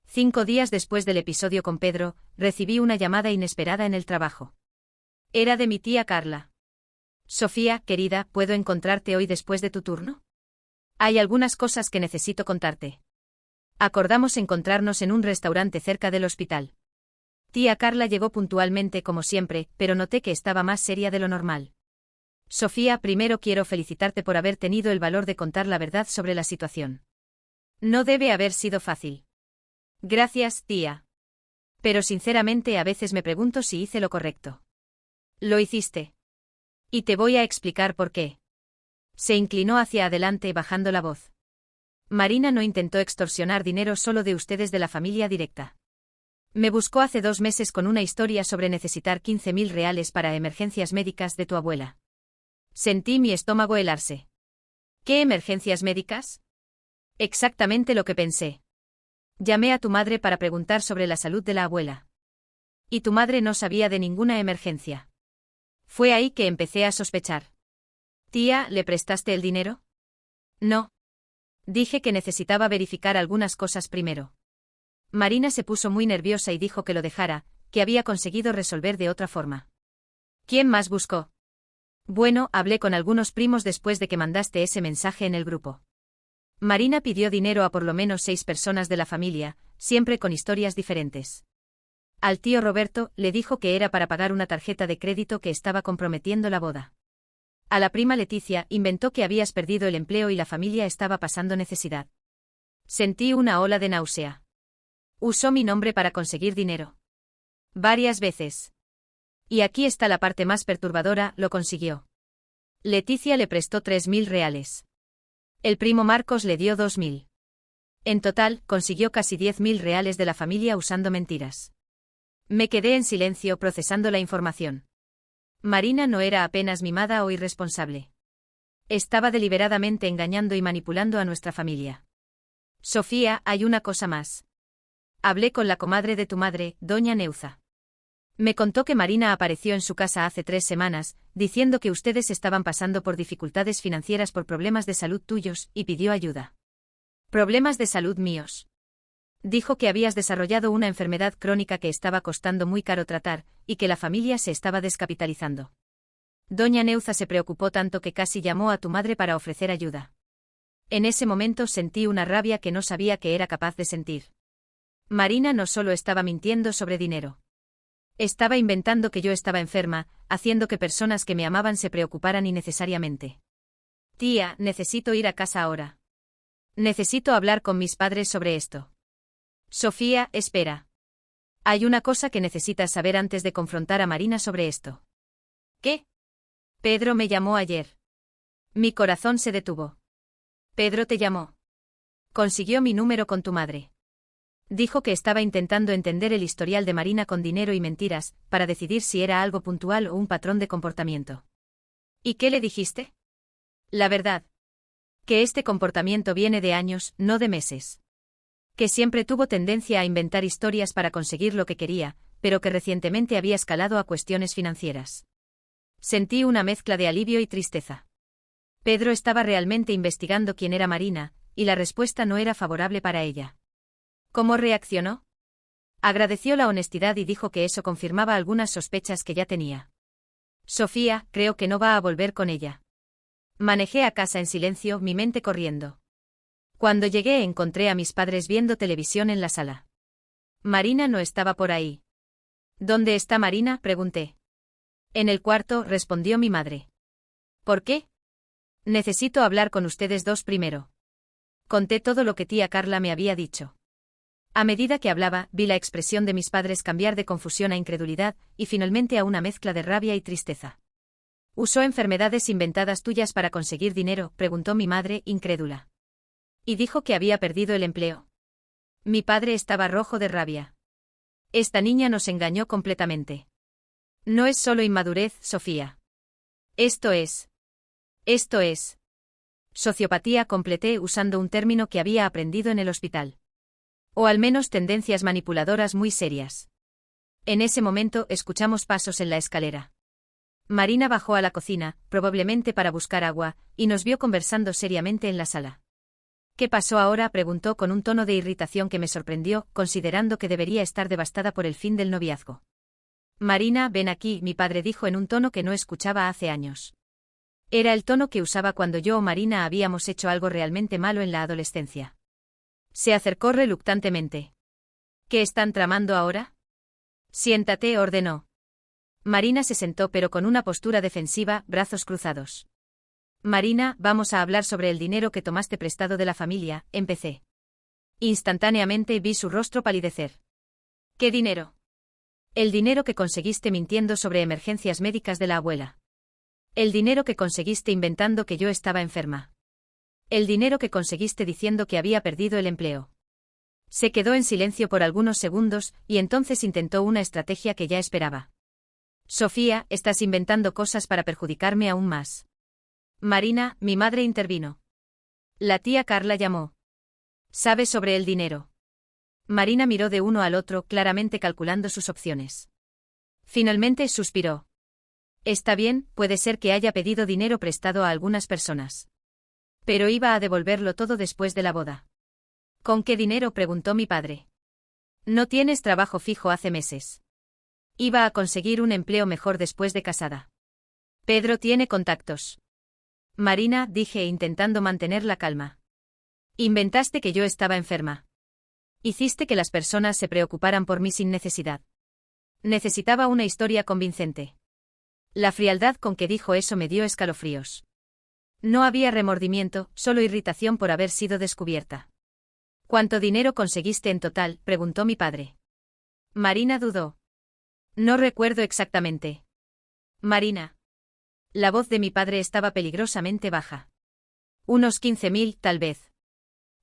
5 días después del episodio con Pedro, recibí una llamada inesperada en el trabajo. Era de mi tía Carla. Sofía, querida, ¿puedo encontrarte hoy después de tu turno? Hay algunas cosas que necesito contarte. Acordamos encontrarnos en un restaurante cerca del hospital. Tía Carla llegó puntualmente como siempre, pero noté que estaba más seria de lo normal. Sofía, primero quiero felicitarte por haber tenido el valor de contar la verdad sobre la situación. No debe haber sido fácil. Gracias, tía. Pero sinceramente a veces me pregunto si hice lo correcto. Lo hiciste. Y te voy a explicar por qué. Se inclinó hacia adelante bajando la voz. Marina no intentó extorsionar dinero solo de ustedes de la familia directa. Me buscó hace 2 meses con una historia sobre necesitar 15.000 reales para emergencias médicas de tu abuela. Sentí mi estómago helarse. ¿Qué emergencias médicas? Exactamente lo que pensé. Llamé a tu madre para preguntar sobre la salud de la abuela. Y tu madre no sabía de ninguna emergencia. Fue ahí que empecé a sospechar. Tía, ¿le prestaste el dinero? No. Dije que necesitaba verificar algunas cosas primero. Marina se puso muy nerviosa y dijo que lo dejara, que había conseguido resolver de otra forma. ¿Quién más buscó? Bueno, hablé con algunos primos después de que mandaste ese mensaje en el grupo. Marina pidió dinero a por lo menos 6 personas de la familia, siempre con historias diferentes. Al tío Roberto le dijo que era para pagar una tarjeta de crédito que estaba comprometiendo la boda. A la prima Leticia inventó que habías perdido el empleo y la familia estaba pasando necesidad. Sentí una ola de náusea. Usó mi nombre para conseguir dinero. Varias veces. Y aquí está la parte más perturbadora, lo consiguió. Leticia le prestó 3.000 reales. El primo Marcos le dio 2.000. En total, consiguió casi 10.000 reales de la familia usando mentiras. Me quedé en silencio procesando la información. Marina no era apenas mimada o irresponsable. Estaba deliberadamente engañando y manipulando a nuestra familia. Sofía, hay una cosa más. Hablé con la comadre de tu madre, doña Neuza. Me contó que Marina apareció en su casa hace 3 semanas, diciendo que ustedes estaban pasando por dificultades financieras por problemas de salud tuyos, y pidió ayuda. ¿Problemas de salud míos? Dijo que habías desarrollado una enfermedad crónica que estaba costando muy caro tratar, y que la familia se estaba descapitalizando. Doña Neuza se preocupó tanto que casi llamó a tu madre para ofrecer ayuda. En ese momento sentí una rabia que no sabía que era capaz de sentir. Marina no solo estaba mintiendo sobre dinero. Estaba inventando que yo estaba enferma, haciendo que personas que me amaban se preocuparan innecesariamente. Tía, necesito ir a casa ahora. Necesito hablar con mis padres sobre esto. Sofía, espera. Hay una cosa que necesitas saber antes de confrontar a Marina sobre esto. ¿Qué? Pedro me llamó ayer. Mi corazón se detuvo. Pedro te llamó. Consiguió mi número con tu madre. Dijo que estaba intentando entender el historial de Marina con dinero y mentiras, para decidir si era algo puntual o un patrón de comportamiento. ¿Y qué le dijiste? La verdad. Que este comportamiento viene de años, no de meses. Que siempre tuvo tendencia a inventar historias para conseguir lo que quería, pero que recientemente había escalado a cuestiones financieras. Sentí una mezcla de alivio y tristeza. Pedro estaba realmente investigando quién era Marina, y la respuesta no era favorable para ella. ¿Cómo reaccionó? Agradeció la honestidad y dijo que eso confirmaba algunas sospechas que ya tenía. Sofía, creo que no va a volver con ella. Manejé a casa en silencio, mi mente corriendo. Cuando llegué encontré a mis padres viendo televisión en la sala. Marina no estaba por ahí. ¿Dónde está Marina?, pregunté. En el cuarto, respondió mi madre. ¿Por qué? Necesito hablar con ustedes dos primero. Conté todo lo que tía Carla me había dicho. A medida que hablaba, vi la expresión de mis padres cambiar de confusión a incredulidad, y finalmente a una mezcla de rabia y tristeza. ¿Usó enfermedades inventadas tuyas para conseguir dinero?, preguntó mi madre, incrédula. Y dijo que había perdido el empleo. Mi padre estaba rojo de rabia. Esta niña nos engañó completamente. No es solo inmadurez, Sofía. Esto es. Sociopatía, completé usando un término que había aprendido en el hospital. O al menos tendencias manipuladoras muy serias. En ese momento escuchamos pasos en la escalera. Marina bajó a la cocina, probablemente para buscar agua, y nos vio conversando seriamente en la sala. ¿Qué pasó ahora?, preguntó con un tono de irritación que me sorprendió, considerando que debería estar devastada por el fin del noviazgo. Marina, ven aquí, mi padre dijo en un tono que no escuchaba hace años. Era el tono que usaba cuando yo o Marina habíamos hecho algo realmente malo en la adolescencia. Se acercó reluctantemente. ¿Qué están tramando ahora? Siéntate, ordenó. Marina se sentó pero con una postura defensiva, brazos cruzados. Marina, vamos a hablar sobre el dinero que tomaste prestado de la familia, empecé. Instantáneamente vi su rostro palidecer. ¿Qué dinero? El dinero que conseguiste mintiendo sobre emergencias médicas de la abuela. El dinero que conseguiste inventando que yo estaba enferma. El dinero que conseguiste diciendo que había perdido el empleo. Se quedó en silencio por algunos segundos, y entonces intentó una estrategia que ya esperaba. Sofía, estás inventando cosas para perjudicarme aún más. Marina, mi madre intervino. La tía Carla llamó. ¿Sabes sobre el dinero? Marina miró de uno al otro, claramente calculando sus opciones. Finalmente suspiró. Está bien, puede ser que haya pedido dinero prestado a algunas personas. Pero iba a devolverlo todo después de la boda. ¿Con qué dinero?, preguntó mi padre. No tienes trabajo fijo hace meses. Iba a conseguir un empleo mejor después de casada. Pedro tiene contactos. Marina, dije intentando mantener la calma. Inventaste que yo estaba enferma. Hiciste que las personas se preocuparan por mí sin necesidad. Necesitaba una historia convincente. La frialdad con que dijo eso me dio escalofríos. No había remordimiento, solo irritación por haber sido descubierta. ¿Cuánto dinero conseguiste en total?, preguntó mi padre. Marina dudó. No recuerdo exactamente. Marina. La voz de mi padre estaba peligrosamente baja. Unos 15.000, tal vez.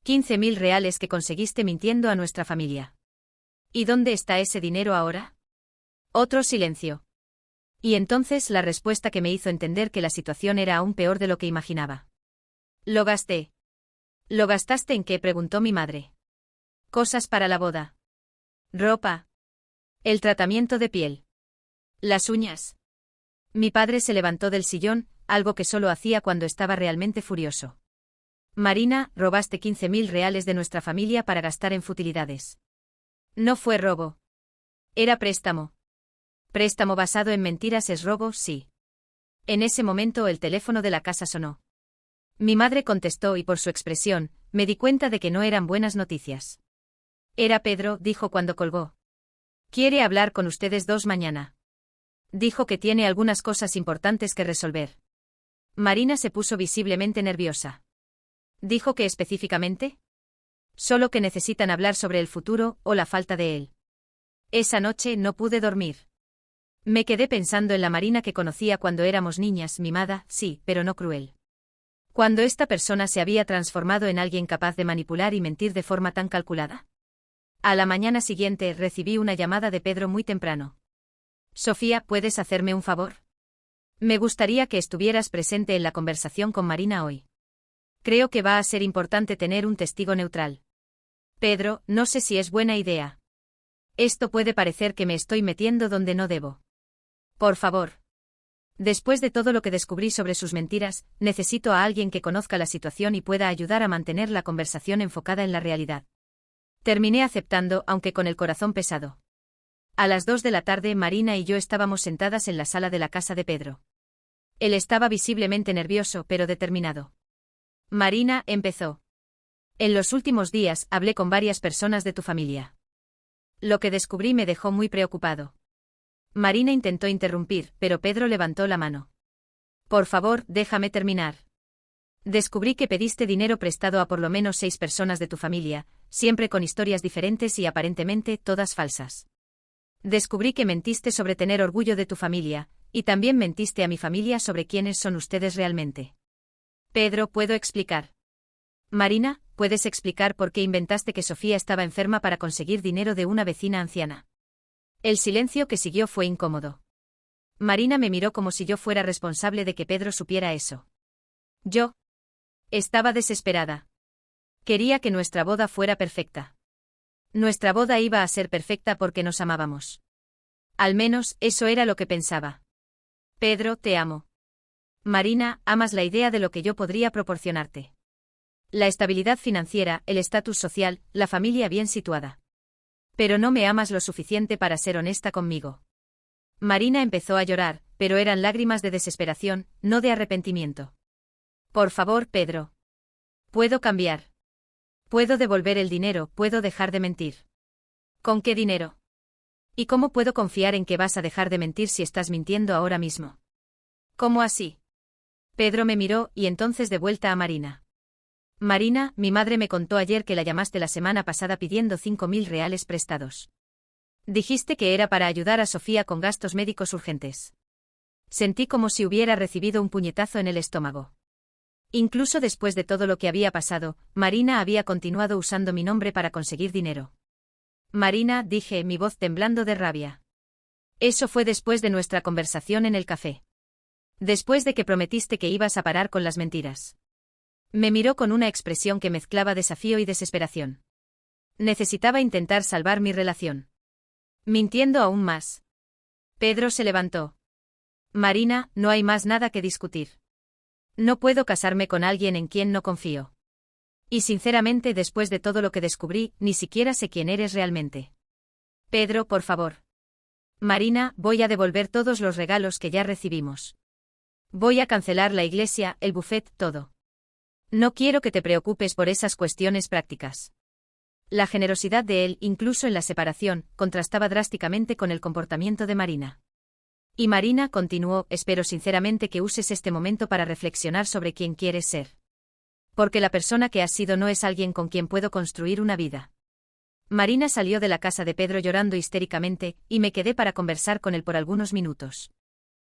15.000 reales que conseguiste mintiendo a nuestra familia. ¿Y dónde está ese dinero ahora? Otro silencio. Y entonces la respuesta que me hizo entender que la situación era aún peor de lo que imaginaba. Lo gasté. ¿Lo gastaste en qué?, preguntó mi madre. Cosas para la boda. Ropa. El tratamiento de piel. Las uñas. Mi padre se levantó del sillón, algo que solo hacía cuando estaba realmente furioso. Marina, robaste 15.000 reales de nuestra familia para gastar en futilidades. No fue robo. Era préstamo. Préstamo basado en mentiras es robo, sí. En ese momento el teléfono de la casa sonó. Mi madre contestó y por su expresión, me di cuenta de que no eran buenas noticias. Era Pedro, dijo cuando colgó. Quiere hablar con ustedes dos mañana. Dijo que tiene algunas cosas importantes que resolver. Marina se puso visiblemente nerviosa. ¿Dijo que específicamente? Solo que necesitan hablar sobre el futuro, o la falta de él. Esa noche no pude dormir. Me quedé pensando en la Marina que conocía cuando éramos niñas, mimada, sí, pero no cruel. Cuando esta persona se había transformado en alguien capaz de manipular y mentir de forma tan calculada. A la mañana siguiente recibí una llamada de Pedro muy temprano. Sofía, ¿puedes hacerme un favor? Me gustaría que estuvieras presente en la conversación con Marina hoy. Creo que va a ser importante tener un testigo neutral. Pedro, no sé si es buena idea. Esto puede parecer que me estoy metiendo donde no debo. Por favor. Después de todo lo que descubrí sobre sus mentiras, necesito a alguien que conozca la situación y pueda ayudar a mantener la conversación enfocada en la realidad. Terminé aceptando, aunque con el corazón pesado. A las 2 de la tarde Marina y yo estábamos sentadas en la sala de la casa de Pedro. Él estaba visiblemente nervioso pero determinado. Marina, empezó. En los últimos días hablé con varias personas de tu familia. Lo que descubrí me dejó muy preocupado. Marina intentó interrumpir, pero Pedro levantó la mano. Por favor, déjame terminar. Descubrí que pediste dinero prestado a por lo menos 6 personas de tu familia, siempre con historias diferentes y aparentemente todas falsas. Descubrí que mentiste sobre tener orgullo de tu familia, y también mentiste a mi familia sobre quiénes son ustedes realmente. Pedro, ¿puedo explicar? Marina, ¿puedes explicar por qué inventaste que Sofía estaba enferma para conseguir dinero de una vecina anciana? El silencio que siguió fue incómodo. Marina me miró como si yo fuera responsable de que Pedro supiera eso. ¿Yo? Estaba desesperada. Quería que nuestra boda fuera perfecta. Nuestra boda iba a ser perfecta porque nos amábamos. Al menos, eso era lo que pensaba. Pedro, te amo. Marina, amas la idea de lo que yo podría proporcionarte. La estabilidad financiera, el estatus social, la familia bien situada. Pero no me amas lo suficiente para ser honesta conmigo. Marina empezó a llorar, pero eran lágrimas de desesperación, no de arrepentimiento. Por favor, Pedro. Puedo cambiar. Puedo devolver el dinero, puedo dejar de mentir. ¿Con qué dinero? ¿Y cómo puedo confiar en que vas a dejar de mentir si estás mintiendo ahora mismo? ¿Cómo así? Pedro me miró y entonces de vuelta a Marina. Marina, mi madre me contó ayer que la llamaste la semana pasada pidiendo 5.000 reales prestados. Dijiste que era para ayudar a Sofía con gastos médicos urgentes. Sentí como si hubiera recibido un puñetazo en el estómago. Incluso después de todo lo que había pasado, Marina había continuado usando mi nombre para conseguir dinero. Marina, dije, mi voz temblando de rabia. Eso fue después de nuestra conversación en el café. Después de que prometiste que ibas a parar con las mentiras. Me miró con una expresión que mezclaba desafío y desesperación. Necesitaba intentar salvar mi relación. Mintiendo aún más. Pedro se levantó. Marina, no hay más nada que discutir. No puedo casarme con alguien en quien no confío. Y sinceramente, después de todo lo que descubrí, ni siquiera sé quién eres realmente. Pedro, por favor. Marina, voy a devolver todos los regalos que ya recibimos. Voy a cancelar la iglesia, el buffet, todo. No quiero que te preocupes por esas cuestiones prácticas. La generosidad de él, incluso en la separación, contrastaba drásticamente con el comportamiento de Marina. Y Marina continuó, espero sinceramente que uses este momento para reflexionar sobre quién quieres ser. Porque la persona que has sido no es alguien con quien puedo construir una vida. Marina salió de la casa de Pedro llorando histéricamente, y me quedé para conversar con él por algunos minutos.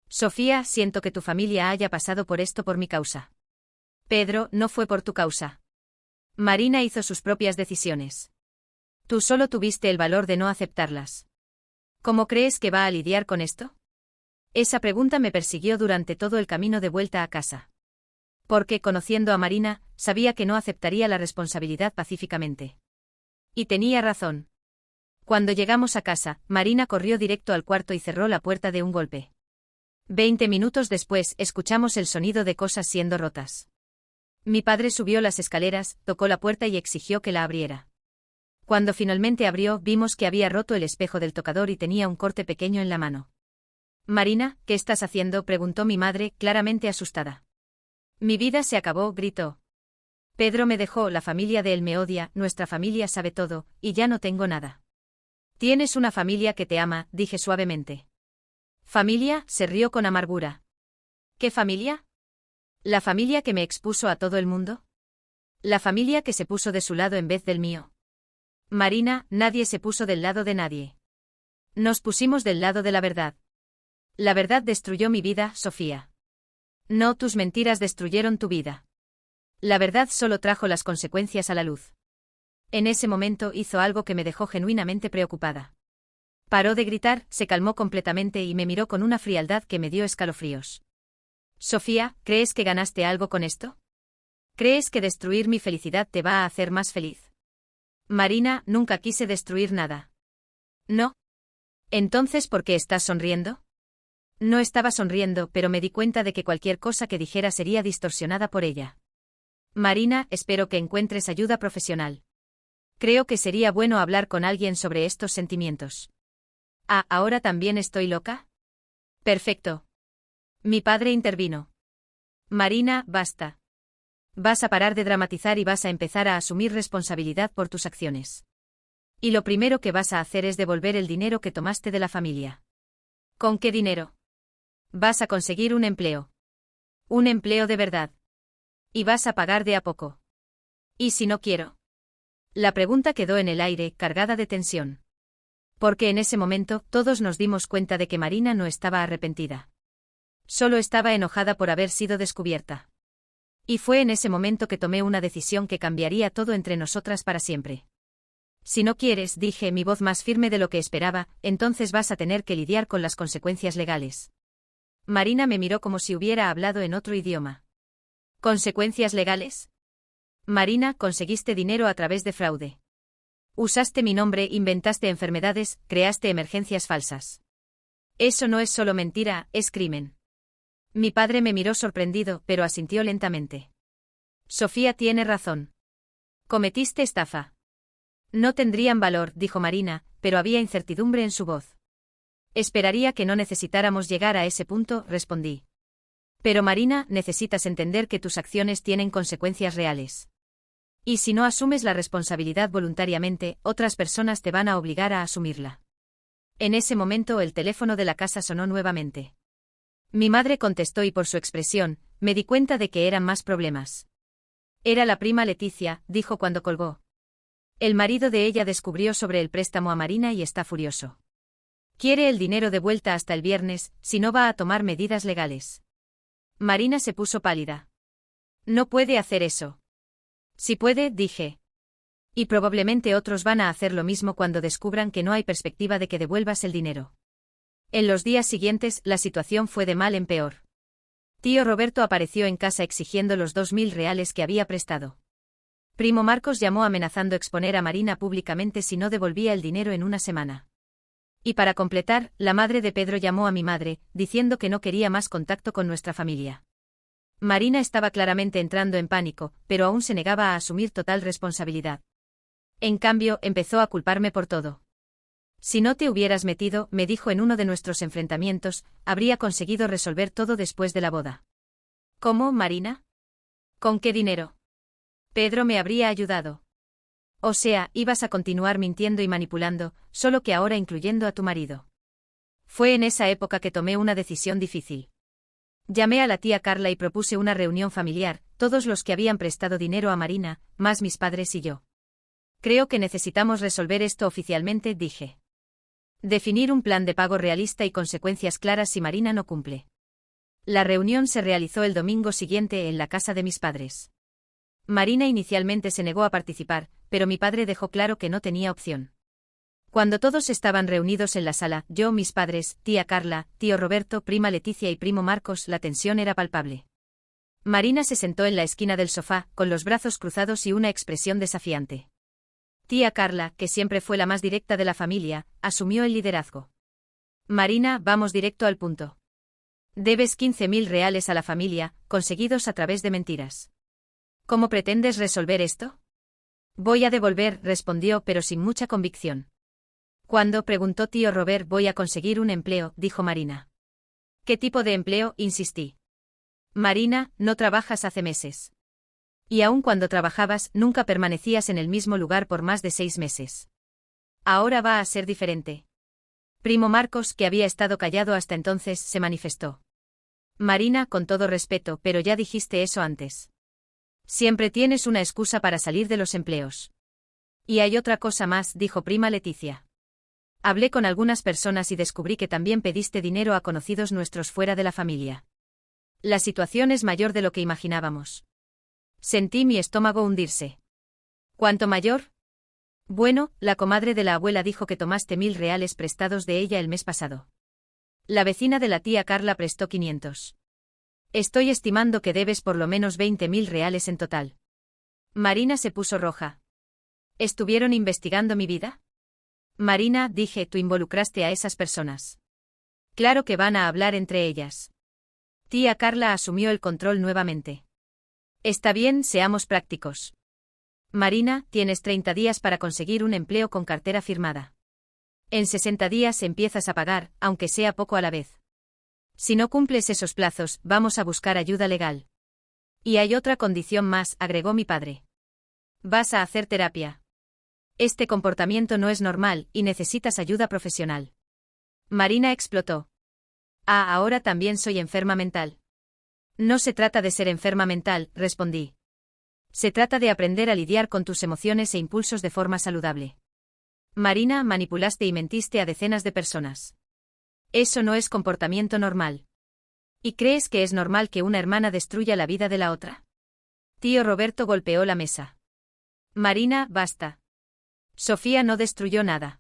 Sofía, siento que tu familia haya pasado por esto por mi causa. Pedro, no fue por tu causa. Marina hizo sus propias decisiones. Tú solo tuviste el valor de no aceptarlas. ¿Cómo crees que va a lidiar con esto? Esa pregunta me persiguió durante todo el camino de vuelta a casa. Porque, conociendo a Marina, sabía que no aceptaría la responsabilidad pacíficamente. Y tenía razón. Cuando llegamos a casa, Marina corrió directo al cuarto y cerró la puerta de un golpe. 20 minutos después, escuchamos el sonido de cosas siendo rotas. Mi padre subió las escaleras, tocó la puerta y exigió que la abriera. Cuando finalmente abrió, vimos que había roto el espejo del tocador y tenía un corte pequeño en la mano. Marina, ¿qué estás haciendo?, preguntó mi madre, claramente asustada. Mi vida se acabó, gritó. Pedro me dejó, la familia de él me odia, nuestra familia sabe todo, y ya no tengo nada. Tienes una familia que te ama, dije suavemente. ¿Familia?, se rió con amargura. ¿Qué familia? ¿La familia que me expuso a todo el mundo? ¿La familia que se puso de su lado en vez del mío? Marina, nadie se puso del lado de nadie. Nos pusimos del lado de la verdad. La verdad destruyó mi vida, Sofía. No, tus mentiras destruyeron tu vida. La verdad solo trajo las consecuencias a la luz. En ese momento hizo algo que me dejó genuinamente preocupada. Paró de gritar, se calmó completamente y me miró con una frialdad que me dio escalofríos. Sofía, ¿crees que ganaste algo con esto? ¿Crees que destruir mi felicidad te va a hacer más feliz? Marina, nunca quise destruir nada. ¿No? Entonces, ¿por qué estás sonriendo? No estaba sonriendo, pero me di cuenta de que cualquier cosa que dijera sería distorsionada por ella. Marina, espero que encuentres ayuda profesional. Creo que sería bueno hablar con alguien sobre estos sentimientos. Ah, ¿ahora también estoy loca? Perfecto. Mi padre intervino. Marina, basta. Vas a parar de dramatizar y vas a empezar a asumir responsabilidad por tus acciones. Y lo primero que vas a hacer es devolver el dinero que tomaste de la familia. ¿Con qué dinero? Vas a conseguir un empleo. Un empleo de verdad. Y vas a pagar de a poco. ¿Y si no quiero? La pregunta quedó en el aire, cargada de tensión. Porque en ese momento, todos nos dimos cuenta de que Marina no estaba arrepentida. Solo estaba enojada por haber sido descubierta. Y fue en ese momento que tomé una decisión que cambiaría todo entre nosotras para siempre. Si no quieres, dije, mi voz más firme de lo que esperaba, entonces vas a tener que lidiar con las consecuencias legales. Marina me miró como si hubiera hablado en otro idioma. ¿Consecuencias legales? Marina, conseguiste dinero a través de fraude. Usaste mi nombre, inventaste enfermedades, creaste emergencias falsas. Eso no es solo mentira, es crimen. Mi padre me miró sorprendido, pero asintió lentamente. Sofía tiene razón. Cometiste estafa. No tendrían valor, dijo Marina, pero había incertidumbre en su voz. Esperaría que no necesitáramos llegar a ese punto, respondí. Pero Marina, necesitas entender que tus acciones tienen consecuencias reales. Y si no asumes la responsabilidad voluntariamente, otras personas te van a obligar a asumirla. En ese momento el teléfono de la casa sonó nuevamente. Mi madre contestó y por su expresión, me di cuenta de que eran más problemas. Era la prima Leticia, dijo cuando colgó. El marido de ella descubrió sobre el préstamo a Marina y está furioso. Quiere el dinero de vuelta hasta el viernes, si no va a tomar medidas legales. Marina se puso pálida. No puede hacer eso. Si puede, dije. Y probablemente otros van a hacer lo mismo cuando descubran que no hay perspectiva de que devuelvas el dinero. En los días siguientes, la situación fue de mal en peor. Tío Roberto apareció en casa exigiendo los 2.000 reales que había prestado. Primo Marcos llamó amenazando exponer a Marina públicamente si no devolvía el dinero en una semana. Y para completar, la madre de Pedro llamó a mi madre, diciendo que no quería más contacto con nuestra familia. Marina estaba claramente entrando en pánico, pero aún se negaba a asumir total responsabilidad. En cambio, empezó a culparme por todo. Si no te hubieras metido, me dijo en uno de nuestros enfrentamientos, habría conseguido resolver todo después de la boda. ¿Cómo, Marina? ¿Con qué dinero? Pedro me habría ayudado. O sea, ibas a continuar mintiendo y manipulando, solo que ahora incluyendo a tu marido. Fue en esa época que tomé una decisión difícil. Llamé a la tía Carla y propuse una reunión familiar, todos los que habían prestado dinero a Marina, más mis padres y yo. Creo que necesitamos resolver esto oficialmente, dije. Definir un plan de pago realista y consecuencias claras si Marina no cumple. La reunión se realizó el domingo siguiente en la casa de mis padres. Marina inicialmente se negó a participar, pero mi padre dejó claro que no tenía opción. Cuando todos estaban reunidos en la sala, yo, mis padres, tía Carla, tío Roberto, prima Leticia y primo Marcos, la tensión era palpable. Marina se sentó en la esquina del sofá, con los brazos cruzados y una expresión desafiante. Tía Carla, que siempre fue la más directa de la familia, asumió el liderazgo. Marina, vamos directo al punto. Debes 15.000 reales a la familia, conseguidos a través de mentiras. ¿Cómo pretendes resolver esto? Voy a devolver, respondió, pero sin mucha convicción. ¿Cuándo? Preguntó tío Robert. Voy a conseguir un empleo, dijo Marina. ¿Qué tipo de empleo? Insistí. Marina, no trabajas hace meses. Y aun cuando trabajabas, nunca permanecías en el mismo lugar por más de 6 meses. Ahora va a ser diferente. Primo Marcos, que había estado callado hasta entonces, se manifestó. Marina, con todo respeto, pero ya dijiste eso antes. Siempre tienes una excusa para salir de los empleos. Y hay otra cosa más, dijo prima Leticia. Hablé con algunas personas y descubrí que también pediste dinero a conocidos nuestros fuera de la familia. La situación es mayor de lo que imaginábamos. Sentí mi estómago hundirse. ¿Cuánto mayor? Bueno, la comadre de la abuela dijo que tomaste 1.000 reales prestados de ella el mes pasado. La vecina de la tía Carla prestó 500. Estoy estimando que debes por lo menos 20.000 reales en total. Marina se puso roja. ¿Estuvieron investigando mi vida? Marina, dije, tú involucraste a esas personas. Claro que van a hablar entre ellas. Tía Carla asumió el control nuevamente. Está bien, seamos prácticos. Marina, tienes 30 días para conseguir un empleo con cartera firmada. En 60 días empiezas a pagar, aunque sea poco a la vez. Si no cumples esos plazos, vamos a buscar ayuda legal. Y hay otra condición más, agregó mi padre. Vas a hacer terapia. Este comportamiento no es normal y necesitas ayuda profesional. Marina explotó. Ah, ahora también soy enferma mental. No se trata de ser enferma mental, respondí. Se trata de aprender a lidiar con tus emociones e impulsos de forma saludable. Marina, manipulaste y mentiste a decenas de personas. Eso no es comportamiento normal. ¿Y crees que es normal que una hermana destruya la vida de la otra? Tío Roberto golpeó la mesa. Marina, basta. Sofía no destruyó nada.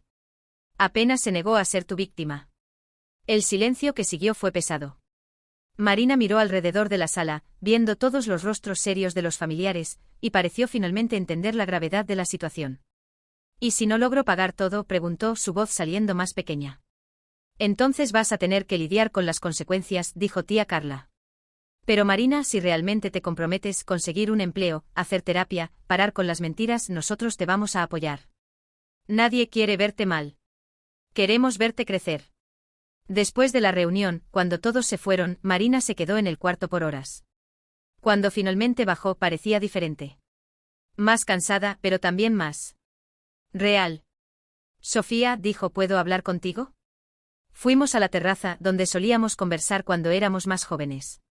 Apenas se negó a ser tu víctima. El silencio que siguió fue pesado. Marina miró alrededor de la sala, viendo todos los rostros serios de los familiares, y pareció finalmente entender la gravedad de la situación. ¿Y si no logro pagar todo?, preguntó, su voz saliendo más pequeña. Entonces vas a tener que lidiar con las consecuencias, dijo tía Carla. Pero Marina, si realmente te comprometes, conseguir un empleo, hacer terapia, parar con las mentiras, nosotros te vamos a apoyar. Nadie quiere verte mal. Queremos verte crecer. Después de la reunión, cuando todos se fueron, Marina se quedó en el cuarto por horas. Cuando finalmente bajó, parecía diferente. Más cansada, pero también más real. Sofía, dijo, ¿puedo hablar contigo? Fuimos a la terraza, donde solíamos conversar cuando éramos más jóvenes.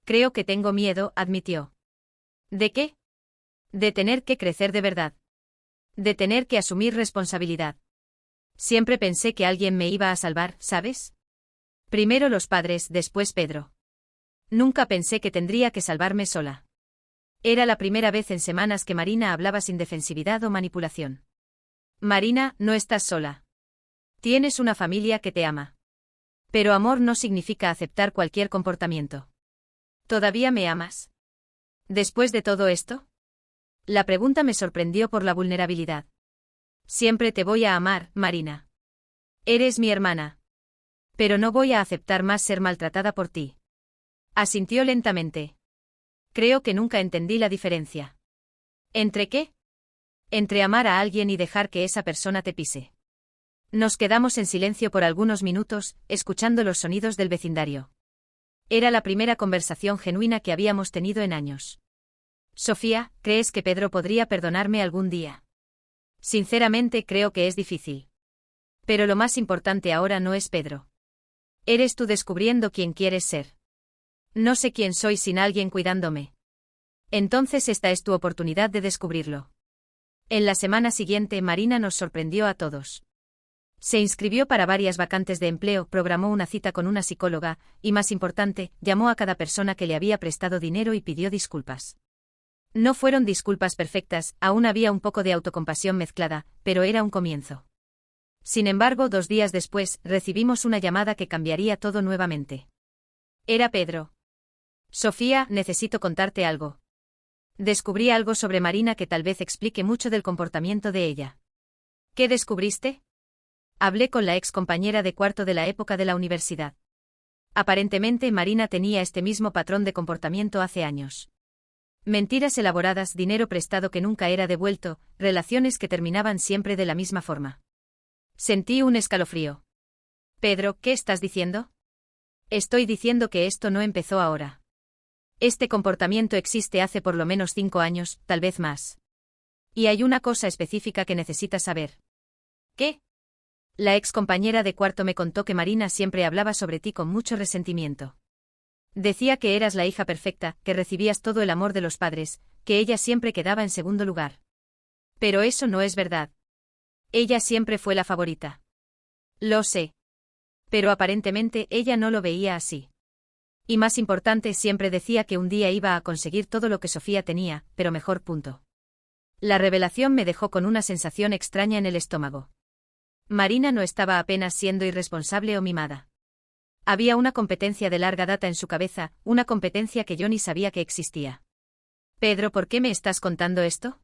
Creo que tengo miedo, admitió. ¿De qué? De tener que crecer de verdad. De tener que asumir responsabilidad. Siempre pensé que alguien me iba a salvar, ¿sabes? Primero los padres, después Pedro. Nunca pensé que tendría que salvarme sola. Era la primera vez en semanas que Marina hablaba sin defensividad o manipulación. Marina, no estás sola. Tienes una familia que te ama. Pero amor no significa aceptar cualquier comportamiento. ¿Todavía me amas? ¿Después de todo esto? La pregunta me sorprendió por la vulnerabilidad. Siempre te voy a amar, Marina. Eres mi hermana. Pero no voy a aceptar más ser maltratada por ti. Asintió lentamente. Creo que nunca entendí la diferencia. ¿Entre qué? Entre amar a alguien y dejar que esa persona te pise. Nos quedamos en silencio por algunos minutos, escuchando los sonidos del vecindario. Era la primera conversación genuina que habíamos tenido en años. Sofía, ¿crees que Pedro podría perdonarme algún día? Sinceramente creo que es difícil. Pero lo más importante ahora no es Pedro. Eres tú descubriendo quién quieres ser. No sé quién soy sin alguien cuidándome. Entonces esta es tu oportunidad de descubrirlo. En la semana siguiente Marina nos sorprendió a todos. Se inscribió para varias vacantes de empleo, programó una cita con una psicóloga, y más importante, llamó a cada persona que le había prestado dinero y pidió disculpas. No fueron disculpas perfectas, aún había un poco de autocompasión mezclada, pero era un comienzo. Sin embargo, 2 días después, recibimos una llamada que cambiaría todo nuevamente. Era Pedro. Sofía, necesito contarte algo. Descubrí algo sobre Marina que tal vez explique mucho del comportamiento de ella. ¿Qué descubriste? Hablé con la ex compañera de cuarto de la época de la universidad. Aparentemente Marina tenía este mismo patrón de comportamiento hace años. Mentiras elaboradas, dinero prestado que nunca era devuelto, relaciones que terminaban siempre de la misma forma. Sentí un escalofrío. Pedro, ¿qué estás diciendo? Estoy diciendo que esto no empezó ahora. Este comportamiento existe hace por lo menos 5 años, tal vez más. Y hay una cosa específica que necesitas saber. ¿Qué? La ex compañera de cuarto me contó que Marina siempre hablaba sobre ti con mucho resentimiento. Decía que eras la hija perfecta, que recibías todo el amor de los padres, que ella siempre quedaba en segundo lugar. Pero eso no es verdad. Ella siempre fue la favorita. Lo sé. Pero aparentemente ella no lo veía así. Y más importante, siempre decía que un día iba a conseguir todo lo que Sofía tenía, pero mejor. La revelación me dejó con una sensación extraña en el estómago. Marina no estaba apenas siendo irresponsable o mimada. Había una competencia de larga data en su cabeza, una competencia que yo ni sabía que existía. Pedro, ¿por qué me estás contando esto?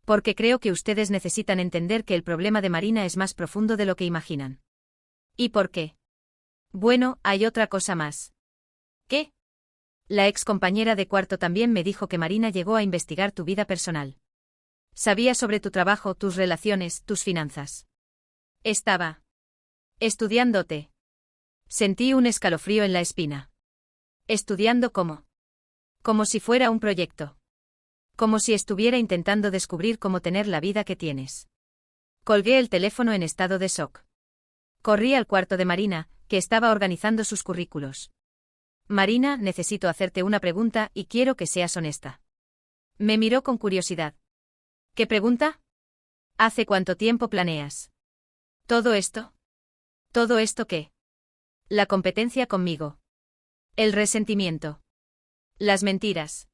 Porque creo que ustedes necesitan entender que el problema de Marina es más profundo de lo que imaginan. ¿Y por qué? Bueno, hay otra cosa más. ¿Qué? La ex compañera de cuarto también me dijo que Marina llegó a investigar tu vida personal. Sabía sobre tu trabajo, tus relaciones, tus finanzas. Estaba estudiándote. Sentí un escalofrío en la espina. ¿Estudiando cómo? Como si fuera un proyecto. Como si estuviera intentando descubrir cómo tener la vida que tienes. Colgué el teléfono en estado de shock. Corrí al cuarto de Marina, que estaba organizando sus currículos. Marina, necesito hacerte una pregunta y quiero que seas honesta. Me miró con curiosidad. ¿Qué pregunta? ¿Hace cuánto tiempo planeas todo esto? ¿Todo esto qué? La competencia conmigo. El resentimiento. Las mentiras.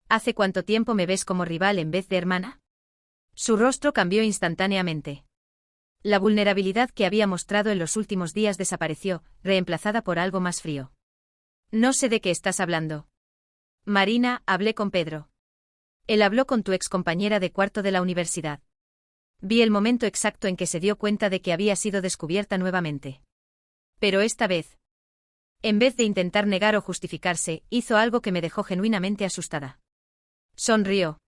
¿Hace cuánto tiempo me ves como rival en vez de hermana? Su rostro cambió instantáneamente. La vulnerabilidad que había mostrado en los últimos días desapareció, reemplazada por algo más frío. No sé de qué estás hablando. Marina, hablé con Pedro. Él habló con tu excompañera de cuarto de la universidad. Vi el momento exacto en que se dio cuenta de que había sido descubierta nuevamente. Pero esta vez, en vez de intentar negar o justificarse, hizo algo que me dejó genuinamente asustada. Sonrió.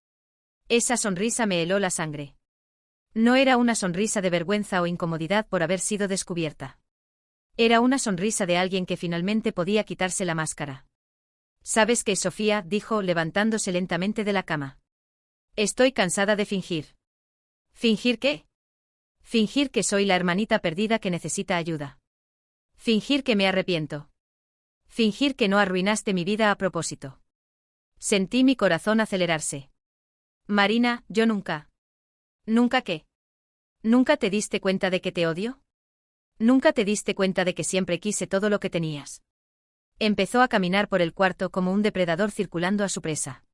Esa sonrisa me heló la sangre. No era una sonrisa de vergüenza o incomodidad por haber sido descubierta. Era una sonrisa de alguien que finalmente podía quitarse la máscara. ¿Sabes qué, Sofía?, dijo, levantándose lentamente de la cama. Estoy cansada de fingir. ¿Fingir qué? Fingir que soy la hermanita perdida que necesita ayuda. Fingir que me arrepiento. Fingir que no arruinaste mi vida a propósito. Sentí mi corazón acelerarse. Marina, yo nunca. ¿Nunca qué? ¿Nunca te diste cuenta de que te odio? ¿Nunca te diste cuenta de que siempre quise todo lo que tenías? Empezó a caminar por el cuarto como un depredador circulando a su presa.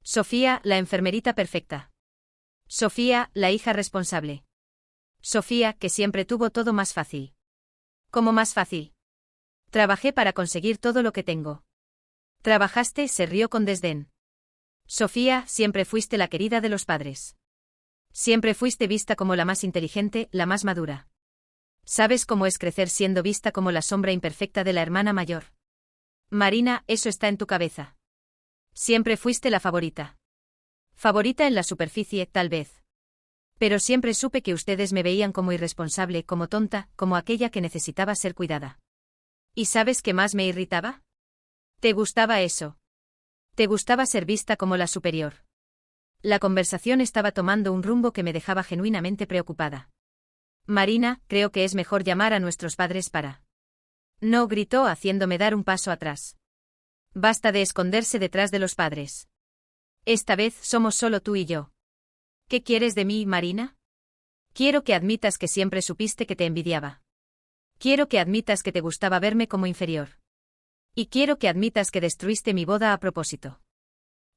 Sofía, la enfermerita perfecta. Sofía, la hija responsable. Sofía, que siempre tuvo todo más fácil. ¿Cómo más fácil? Trabajé para conseguir todo lo que tengo. ¿Trabajaste?, se rió con desdén. Sofía, siempre fuiste la querida de los padres. Siempre fuiste vista como la más inteligente, la más madura. ¿Sabes cómo es crecer siendo vista como la sombra imperfecta de la hermana mayor? Marina, eso está en tu cabeza. Siempre fuiste la favorita. Favorita en la superficie, tal vez. Pero siempre supe que ustedes me veían como irresponsable, como tonta, como aquella que necesitaba ser cuidada. ¿Y sabes qué más me irritaba? ¿Te gustaba eso? ¿Te gustaba ser vista como la superior? La conversación estaba tomando un rumbo que me dejaba genuinamente preocupada. Marina, creo que es mejor llamar a nuestros padres para... No, gritó, haciéndome dar un paso atrás. Basta de esconderse detrás de los padres. Esta vez somos solo tú y yo. ¿Qué quieres de mí, Marina? Quiero que admitas que siempre supiste que te envidiaba. Quiero que admitas que te gustaba verme como inferior. Y quiero que admitas que destruiste mi boda a propósito.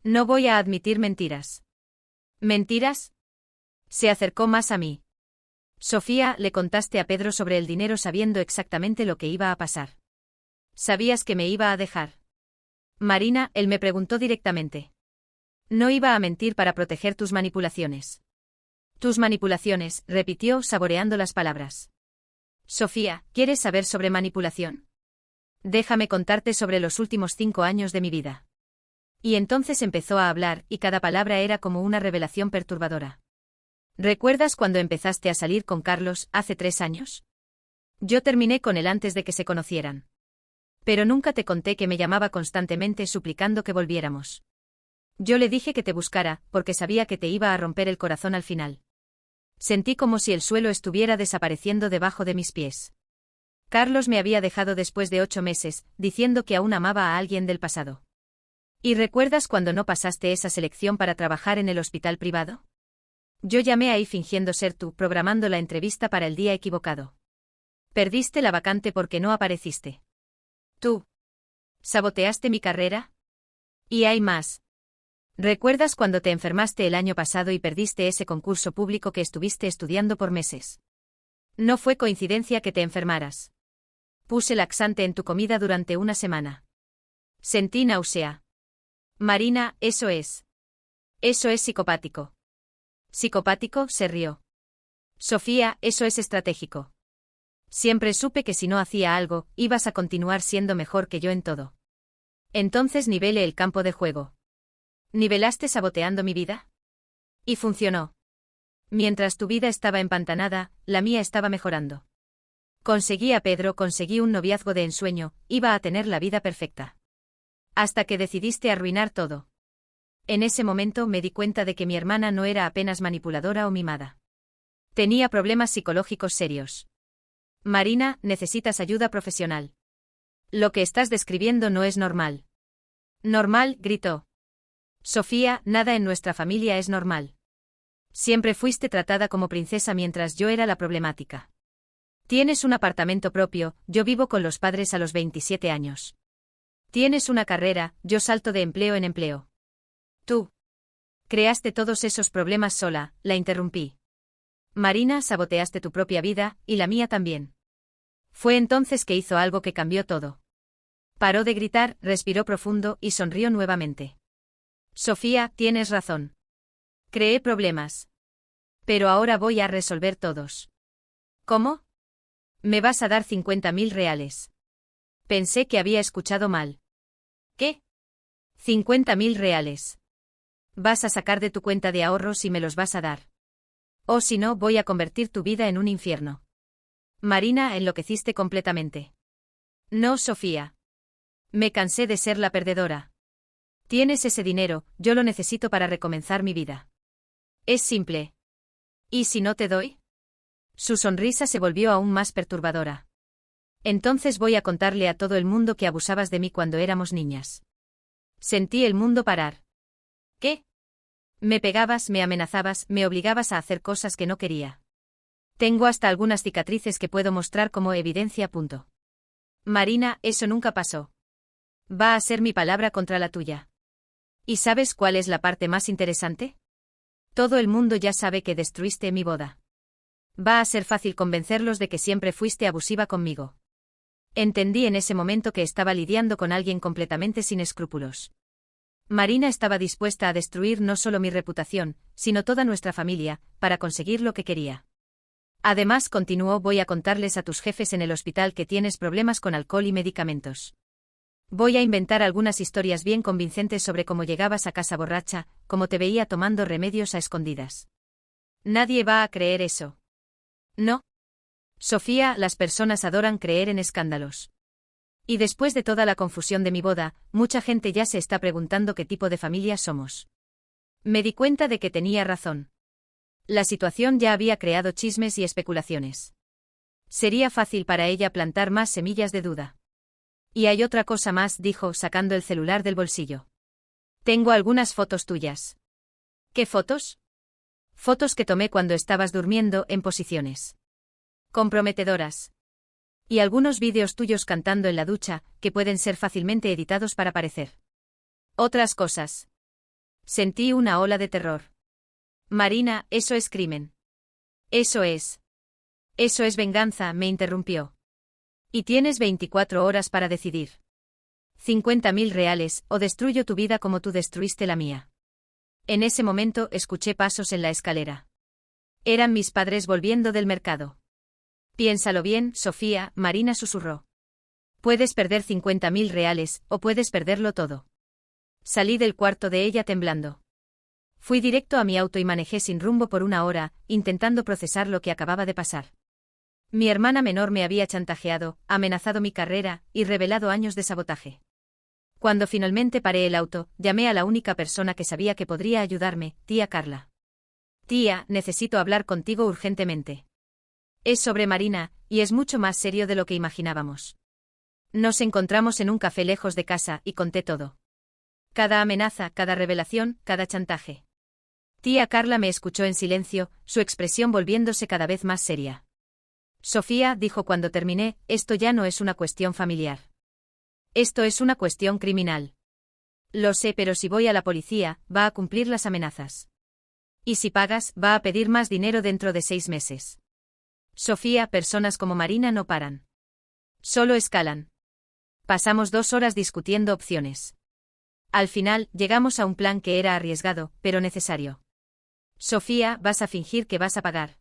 No voy a admitir mentiras. ¿Mentiras? Se acercó más a mí. Sofía, le contaste a Pedro sobre el dinero sabiendo exactamente lo que iba a pasar. ¿Sabías que me iba a dejar? Marina, él me preguntó directamente. No iba a mentir para proteger tus manipulaciones. Tus manipulaciones, repitió, saboreando las palabras. Sofía, ¿quieres saber sobre manipulación? Déjame contarte sobre los últimos 5 años de mi vida. Y entonces empezó a hablar, y cada palabra era como una revelación perturbadora. ¿Recuerdas cuando empezaste a salir con Carlos, hace 3 años? Yo terminé con él antes de que se conocieran. Pero nunca te conté que me llamaba constantemente suplicando que volviéramos. Yo le dije que te buscara, porque sabía que te iba a romper el corazón al final. Sentí como si el suelo estuviera desapareciendo debajo de mis pies. Carlos me había dejado después de 8 meses, diciendo que aún amaba a alguien del pasado. ¿Y recuerdas cuando no pasaste esa selección para trabajar en el hospital privado? Yo llamé ahí fingiendo ser tú, programando la entrevista para el día equivocado. Perdiste la vacante porque no apareciste. Tú. ¿Saboteaste mi carrera? Y hay más. ¿Recuerdas cuando te enfermaste el año pasado y perdiste ese concurso público que estuviste estudiando por meses? No fue coincidencia que te enfermaras. Puse laxante en tu comida durante 1 semana. Sentí náusea. Marina, eso es. Eso es psicopático. ¿Psicopático?, se rió. Sofía, eso es estratégico. Siempre supe que si no hacía algo, ibas a continuar siendo mejor que yo en todo. Entonces nivele el campo de juego. ¿Nivelaste saboteando mi vida? Y funcionó. Mientras tu vida estaba empantanada, la mía estaba mejorando. Conseguí a Pedro, conseguí un noviazgo de ensueño, iba a tener la vida perfecta. Hasta que decidiste arruinar todo. En ese momento me di cuenta de que mi hermana no era apenas manipuladora o mimada. Tenía problemas psicológicos serios. Marina, necesitas ayuda profesional. Lo que estás describiendo no es normal. Normal, gritó. Sofía, nada en nuestra familia es normal. Siempre fuiste tratada como princesa mientras yo era la problemática. Tienes un apartamento propio, yo vivo con los padres a los 27 años. Tienes una carrera, yo salto de empleo en empleo. Tú. Creaste todos esos problemas sola, la interrumpí. Marina, saboteaste tu propia vida, y la mía también. Fue entonces que hizo algo que cambió todo. Paró de gritar, respiró profundo y sonrió nuevamente. Sofía, tienes razón. Creé problemas. Pero ahora voy a resolver todos. ¿Cómo? Me vas a dar 50.000 reales. Pensé que había escuchado mal. ¿Qué? 50.000 reales. Vas a sacar de tu cuenta de ahorros y me los vas a dar. O si no, voy a convertir tu vida en un infierno. Marina, enloqueciste completamente. No, Sofía. Me cansé de ser la perdedora. Tienes ese dinero, yo lo necesito para recomenzar mi vida. Es simple. ¿Y si no te doy? Su sonrisa se volvió aún más perturbadora. Entonces voy a contarle a todo el mundo que abusabas de mí cuando éramos niñas. Sentí el mundo parar. ¿Qué? Me pegabas, me amenazabas, me obligabas a hacer cosas que no quería. Tengo hasta algunas cicatrices que puedo mostrar como evidencia. Marina, eso nunca pasó. Va a ser mi palabra contra la tuya. ¿Y sabes cuál es la parte más interesante? Todo el mundo ya sabe que destruiste mi boda. Va a ser fácil convencerlos de que siempre fuiste abusiva conmigo. Entendí en ese momento que estaba lidiando con alguien completamente sin escrúpulos. Marina estaba dispuesta a destruir no solo mi reputación, sino toda nuestra familia, para conseguir lo que quería. Además, continuó, voy a contarles a tus jefes en el hospital que tienes problemas con alcohol y medicamentos. Voy a inventar algunas historias bien convincentes sobre cómo llegabas a casa borracha, cómo te veía tomando remedios a escondidas. Nadie va a creer eso. ¿No? Sofía, las personas adoran creer en escándalos. Y después de toda la confusión de mi boda, mucha gente ya se está preguntando qué tipo de familia somos. Me di cuenta de que tenía razón. La situación ya había creado chismes y especulaciones. Sería fácil para ella plantar más semillas de duda. Y hay otra cosa más, dijo, sacando el celular del bolsillo. Tengo algunas fotos tuyas. ¿Qué fotos? Fotos que tomé cuando estabas durmiendo en posiciones comprometedoras. Y algunos vídeos tuyos cantando en la ducha, que pueden ser fácilmente editados para parecer otras cosas. Sentí una ola de terror. Marina, eso es crimen. Eso es. Eso es venganza, me interrumpió. Y tienes 24 horas para decidir. 50.000 reales, o destruyo tu vida como tú destruiste la mía. En ese momento escuché pasos en la escalera. Eran mis padres volviendo del mercado. Piénsalo bien, Sofía, Marina susurró. Puedes perder 50.000 reales, o puedes perderlo todo. Salí del cuarto de ella temblando. Fui directo a mi auto y manejé sin rumbo por 1 hora, intentando procesar lo que acababa de pasar. Mi hermana menor me había chantajeado, amenazado mi carrera, y revelado años de sabotaje. Cuando finalmente paré el auto, llamé a la única persona que sabía que podría ayudarme, tía Carla. Tía, necesito hablar contigo urgentemente. Es sobre Marina, y es mucho más serio de lo que imaginábamos. Nos encontramos en un café lejos de casa y conté todo. Cada amenaza, cada revelación, cada chantaje. Tía Carla me escuchó en silencio, su expresión volviéndose cada vez más seria. Sofía, dijo cuando terminé, esto ya no es una cuestión familiar. Esto es una cuestión criminal. Lo sé, pero si voy a la policía, va a cumplir las amenazas. Y si pagas, va a pedir más dinero dentro de 6 meses. Sofía, personas como Marina no paran. Solo escalan. Pasamos 2 horas discutiendo opciones. Al final, llegamos a un plan que era arriesgado, pero necesario. Sofía, vas a fingir que vas a pagar.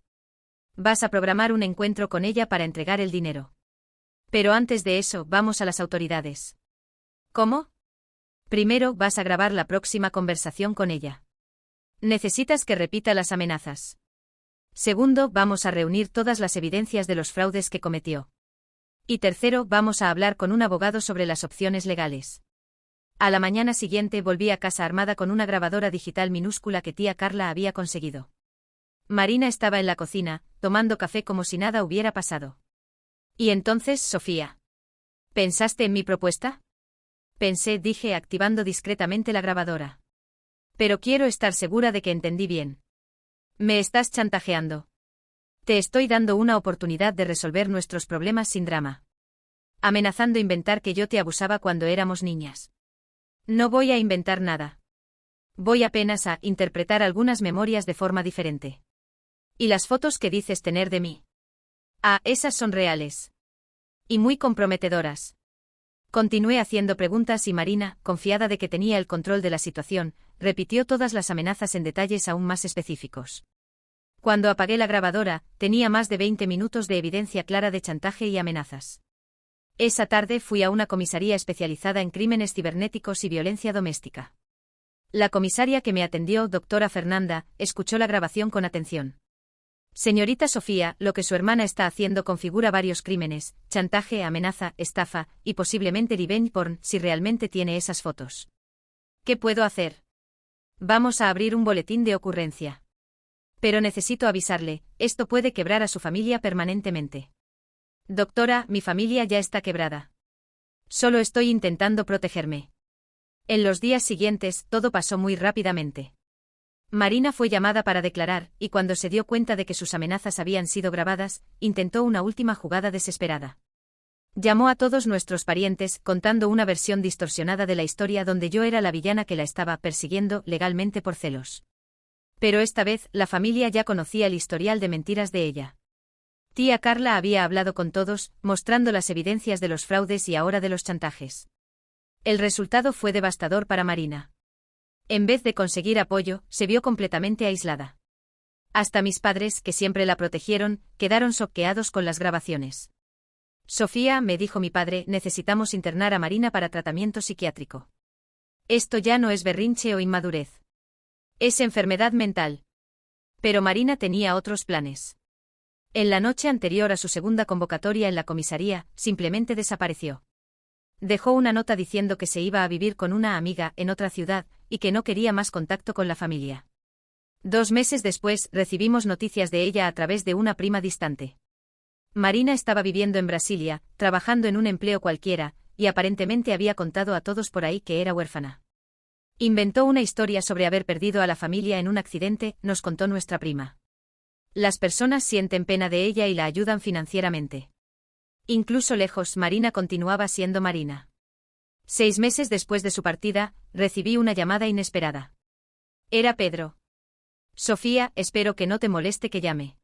Vas a programar un encuentro con ella para entregar el dinero. Pero antes de eso, vamos a las autoridades. ¿Cómo? Primero, vas a grabar la próxima conversación con ella. Necesitas que repita las amenazas. Segundo, vamos a reunir todas las evidencias de los fraudes que cometió. Y tercero, vamos a hablar con un abogado sobre las opciones legales. A la mañana siguiente volví a casa armada con una grabadora digital minúscula que tía Carla había conseguido. Marina estaba en la cocina, tomando café como si nada hubiera pasado. ¿Y entonces, Sofía? ¿Pensaste en mi propuesta? Pensé, dije, activando discretamente la grabadora. Pero quiero estar segura de que entendí bien. Me estás chantajeando. Te estoy dando una oportunidad de resolver nuestros problemas sin drama. Amenazando inventar que yo te abusaba cuando éramos niñas. No voy a inventar nada. Voy apenas a interpretar algunas memorias de forma diferente. ¿Y las fotos que dices tener de mí? Ah, esas son reales. Y muy comprometedoras. Continué haciendo preguntas y Marina, confiada de que tenía el control de la situación, repitió todas las amenazas en detalles aún más específicos. Cuando apagué la grabadora, tenía más de 20 minutos de evidencia clara de chantaje y amenazas. Esa tarde fui a una comisaría especializada en crímenes cibernéticos y violencia doméstica. La comisaria que me atendió, doctora Fernanda, escuchó la grabación con atención. Señorita Sofía, lo que su hermana está haciendo configura varios crímenes: chantaje, amenaza, estafa, y posiblemente revenge porn, si realmente tiene esas fotos. ¿Qué puedo hacer? Vamos a abrir un boletín de ocurrencia. Pero necesito avisarle, esto puede quebrar a su familia permanentemente. Doctora, mi familia ya está quebrada. Solo estoy intentando protegerme. En los días siguientes, todo pasó muy rápidamente. Marina fue llamada para declarar, y cuando se dio cuenta de que sus amenazas habían sido grabadas, intentó una última jugada desesperada. Llamó a todos nuestros parientes, contando una versión distorsionada de la historia donde yo era la villana que la estaba persiguiendo legalmente por celos. Pero esta vez, la familia ya conocía el historial de mentiras de ella. Tía Carla había hablado con todos, mostrando las evidencias de los fraudes y ahora de los chantajes. El resultado fue devastador para Marina. En vez de conseguir apoyo, se vio completamente aislada. Hasta mis padres, que siempre la protegieron, quedaron choqueados con las grabaciones. Sofía, me dijo mi padre, necesitamos internar a Marina para tratamiento psiquiátrico. Esto ya no es berrinche o inmadurez. Es enfermedad mental. Pero Marina tenía otros planes. En la noche anterior a su segunda convocatoria en la comisaría, simplemente desapareció. Dejó una nota diciendo que se iba a vivir con una amiga en otra ciudad, y que no quería más contacto con la familia. 2 meses después, recibimos noticias de ella a través de una prima distante. Marina estaba viviendo en Brasilia, trabajando en un empleo cualquiera, y aparentemente había contado a todos por ahí que era huérfana. Inventó una historia sobre haber perdido a la familia en un accidente, nos contó nuestra prima. Las personas sienten pena de ella y la ayudan financieramente. Incluso lejos, Marina continuaba siendo Marina. 6 meses después de su partida, recibí una llamada inesperada. Era Pedro. Sofía, espero que no te moleste que llame.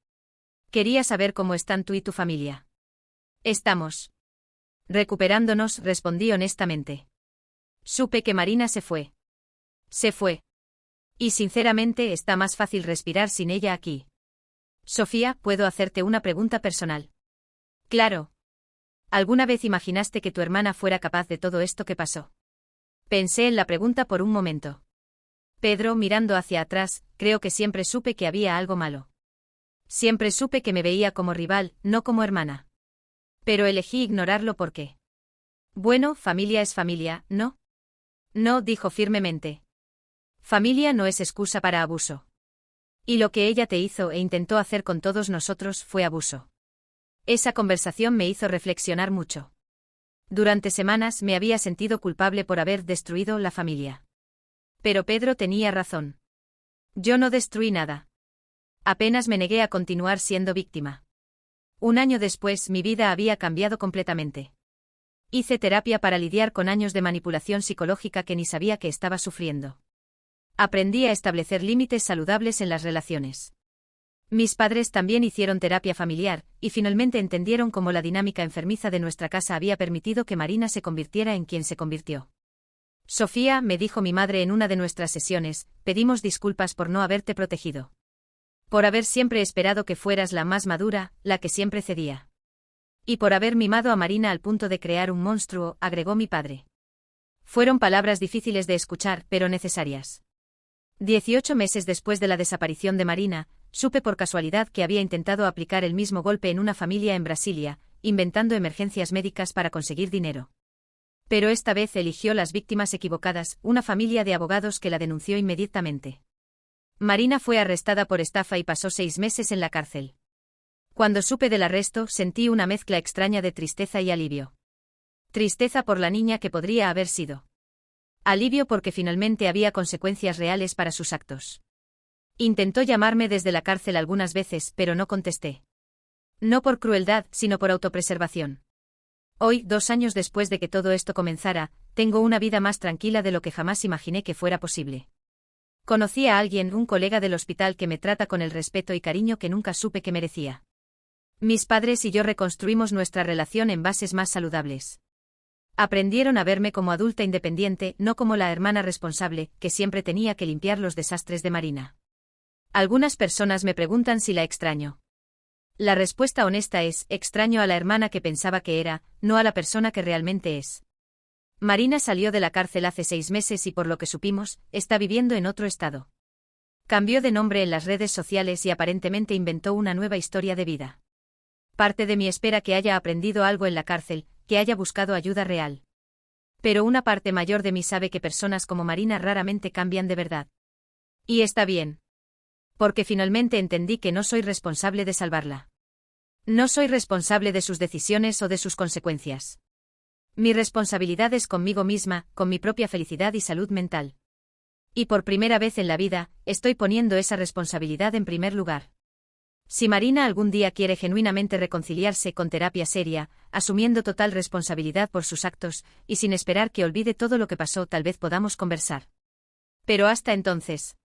Quería saber cómo están tú y tu familia. Estamos recuperándonos, respondí honestamente. Supe que Marina se fue. Se fue. Y sinceramente está más fácil respirar sin ella aquí. Sofía, ¿puedo hacerte una pregunta personal? Claro. ¿Alguna vez imaginaste que tu hermana fuera capaz de todo esto que pasó? Pensé en la pregunta por un momento. Pedro, mirando hacia atrás, creo que siempre supe que había algo malo. Siempre supe que me veía como rival, no como hermana. Pero elegí ignorarlo porque. Bueno, familia es familia, ¿no? No, dijo firmemente. Familia no es excusa para abuso. Y lo que ella te hizo e intentó hacer con todos nosotros fue abuso. Esa conversación me hizo reflexionar mucho. Durante semanas me había sentido culpable por haber destruido la familia. Pero Pedro tenía razón. Yo no destruí nada. Apenas me negué a continuar siendo víctima. 1 año después mi vida había cambiado completamente. Hice terapia para lidiar con años de manipulación psicológica que ni sabía que estaba sufriendo. Aprendí a establecer límites saludables en las relaciones. Mis padres también hicieron terapia familiar, y finalmente entendieron cómo la dinámica enfermiza de nuestra casa había permitido que Marina se convirtiera en quien se convirtió. Sofía, me dijo mi madre en una de nuestras sesiones, pedimos disculpas por no haberte protegido. Por haber siempre esperado que fueras la más madura, la que siempre cedía. Y por haber mimado a Marina al punto de crear un monstruo, agregó mi padre. Fueron palabras difíciles de escuchar, pero necesarias. 18 meses después de la desaparición de Marina, supe por casualidad que había intentado aplicar el mismo golpe en una familia en Brasilia, inventando emergencias médicas para conseguir dinero. Pero esta vez eligió las víctimas equivocadas, una familia de abogados que la denunció inmediatamente. Marina fue arrestada por estafa y pasó 6 meses en la cárcel. Cuando supe del arresto, sentí una mezcla extraña de tristeza y alivio. Tristeza por la niña que podría haber sido. Alivio porque finalmente había consecuencias reales para sus actos. Intentó llamarme desde la cárcel algunas veces, pero no contesté. No por crueldad, sino por autopreservación. Hoy, 2 años después de que todo esto comenzara, tengo una vida más tranquila de lo que jamás imaginé que fuera posible. Conocí a alguien, un colega del hospital que me trata con el respeto y cariño que nunca supe que merecía. Mis padres y yo reconstruimos nuestra relación en bases más saludables. Aprendieron a verme como adulta independiente, no como la hermana responsable, que siempre tenía que limpiar los desastres de Marina. Algunas personas me preguntan si la extraño. La respuesta honesta es, extraño a la hermana que pensaba que era, no a la persona que realmente es. Marina salió de la cárcel hace 6 meses y por lo que supimos, está viviendo en otro estado. Cambió de nombre en las redes sociales y aparentemente inventó una nueva historia de vida. Parte de mí espera que haya aprendido algo en la cárcel, que haya buscado ayuda real. Pero una parte mayor de mí sabe que personas como Marina raramente cambian de verdad. Y está bien. Porque finalmente entendí que no soy responsable de salvarla. No soy responsable de sus decisiones o de sus consecuencias. Mi responsabilidad es conmigo misma, con mi propia felicidad y salud mental. Y por primera vez en la vida, estoy poniendo esa responsabilidad en primer lugar. Si Marina algún día quiere genuinamente reconciliarse con terapia seria, asumiendo total responsabilidad por sus actos, y sin esperar que olvide todo lo que pasó, tal vez podamos conversar. Pero hasta entonces,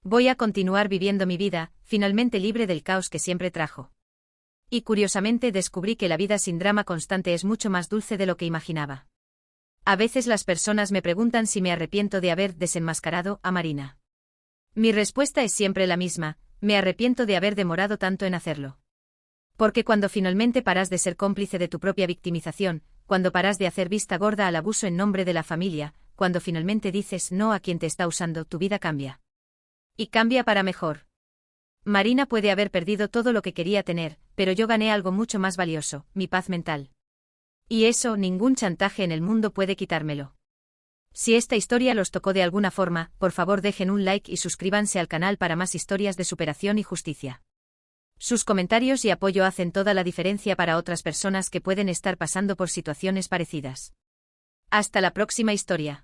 voy a continuar viviendo mi vida, finalmente libre del caos que siempre trajo. Y curiosamente descubrí que la vida sin drama constante es mucho más dulce de lo que imaginaba. A veces las personas me preguntan si me arrepiento de haber desenmascarado a Marina. Mi respuesta es siempre la misma, me arrepiento de haber demorado tanto en hacerlo. Porque cuando finalmente paras de ser cómplice de tu propia victimización, cuando paras de hacer vista gorda al abuso en nombre de la familia, cuando finalmente dices no a quien te está usando, tu vida cambia. Y cambia para mejor. Marina puede haber perdido todo lo que quería tener, pero yo gané algo mucho más valioso, mi paz mental. Y eso ningún chantaje en el mundo puede quitármelo. Si esta historia los tocó de alguna forma, por favor dejen un like y suscríbanse al canal para más historias de superación y justicia. Sus comentarios y apoyo hacen toda la diferencia para otras personas que pueden estar pasando por situaciones parecidas. Hasta la próxima historia.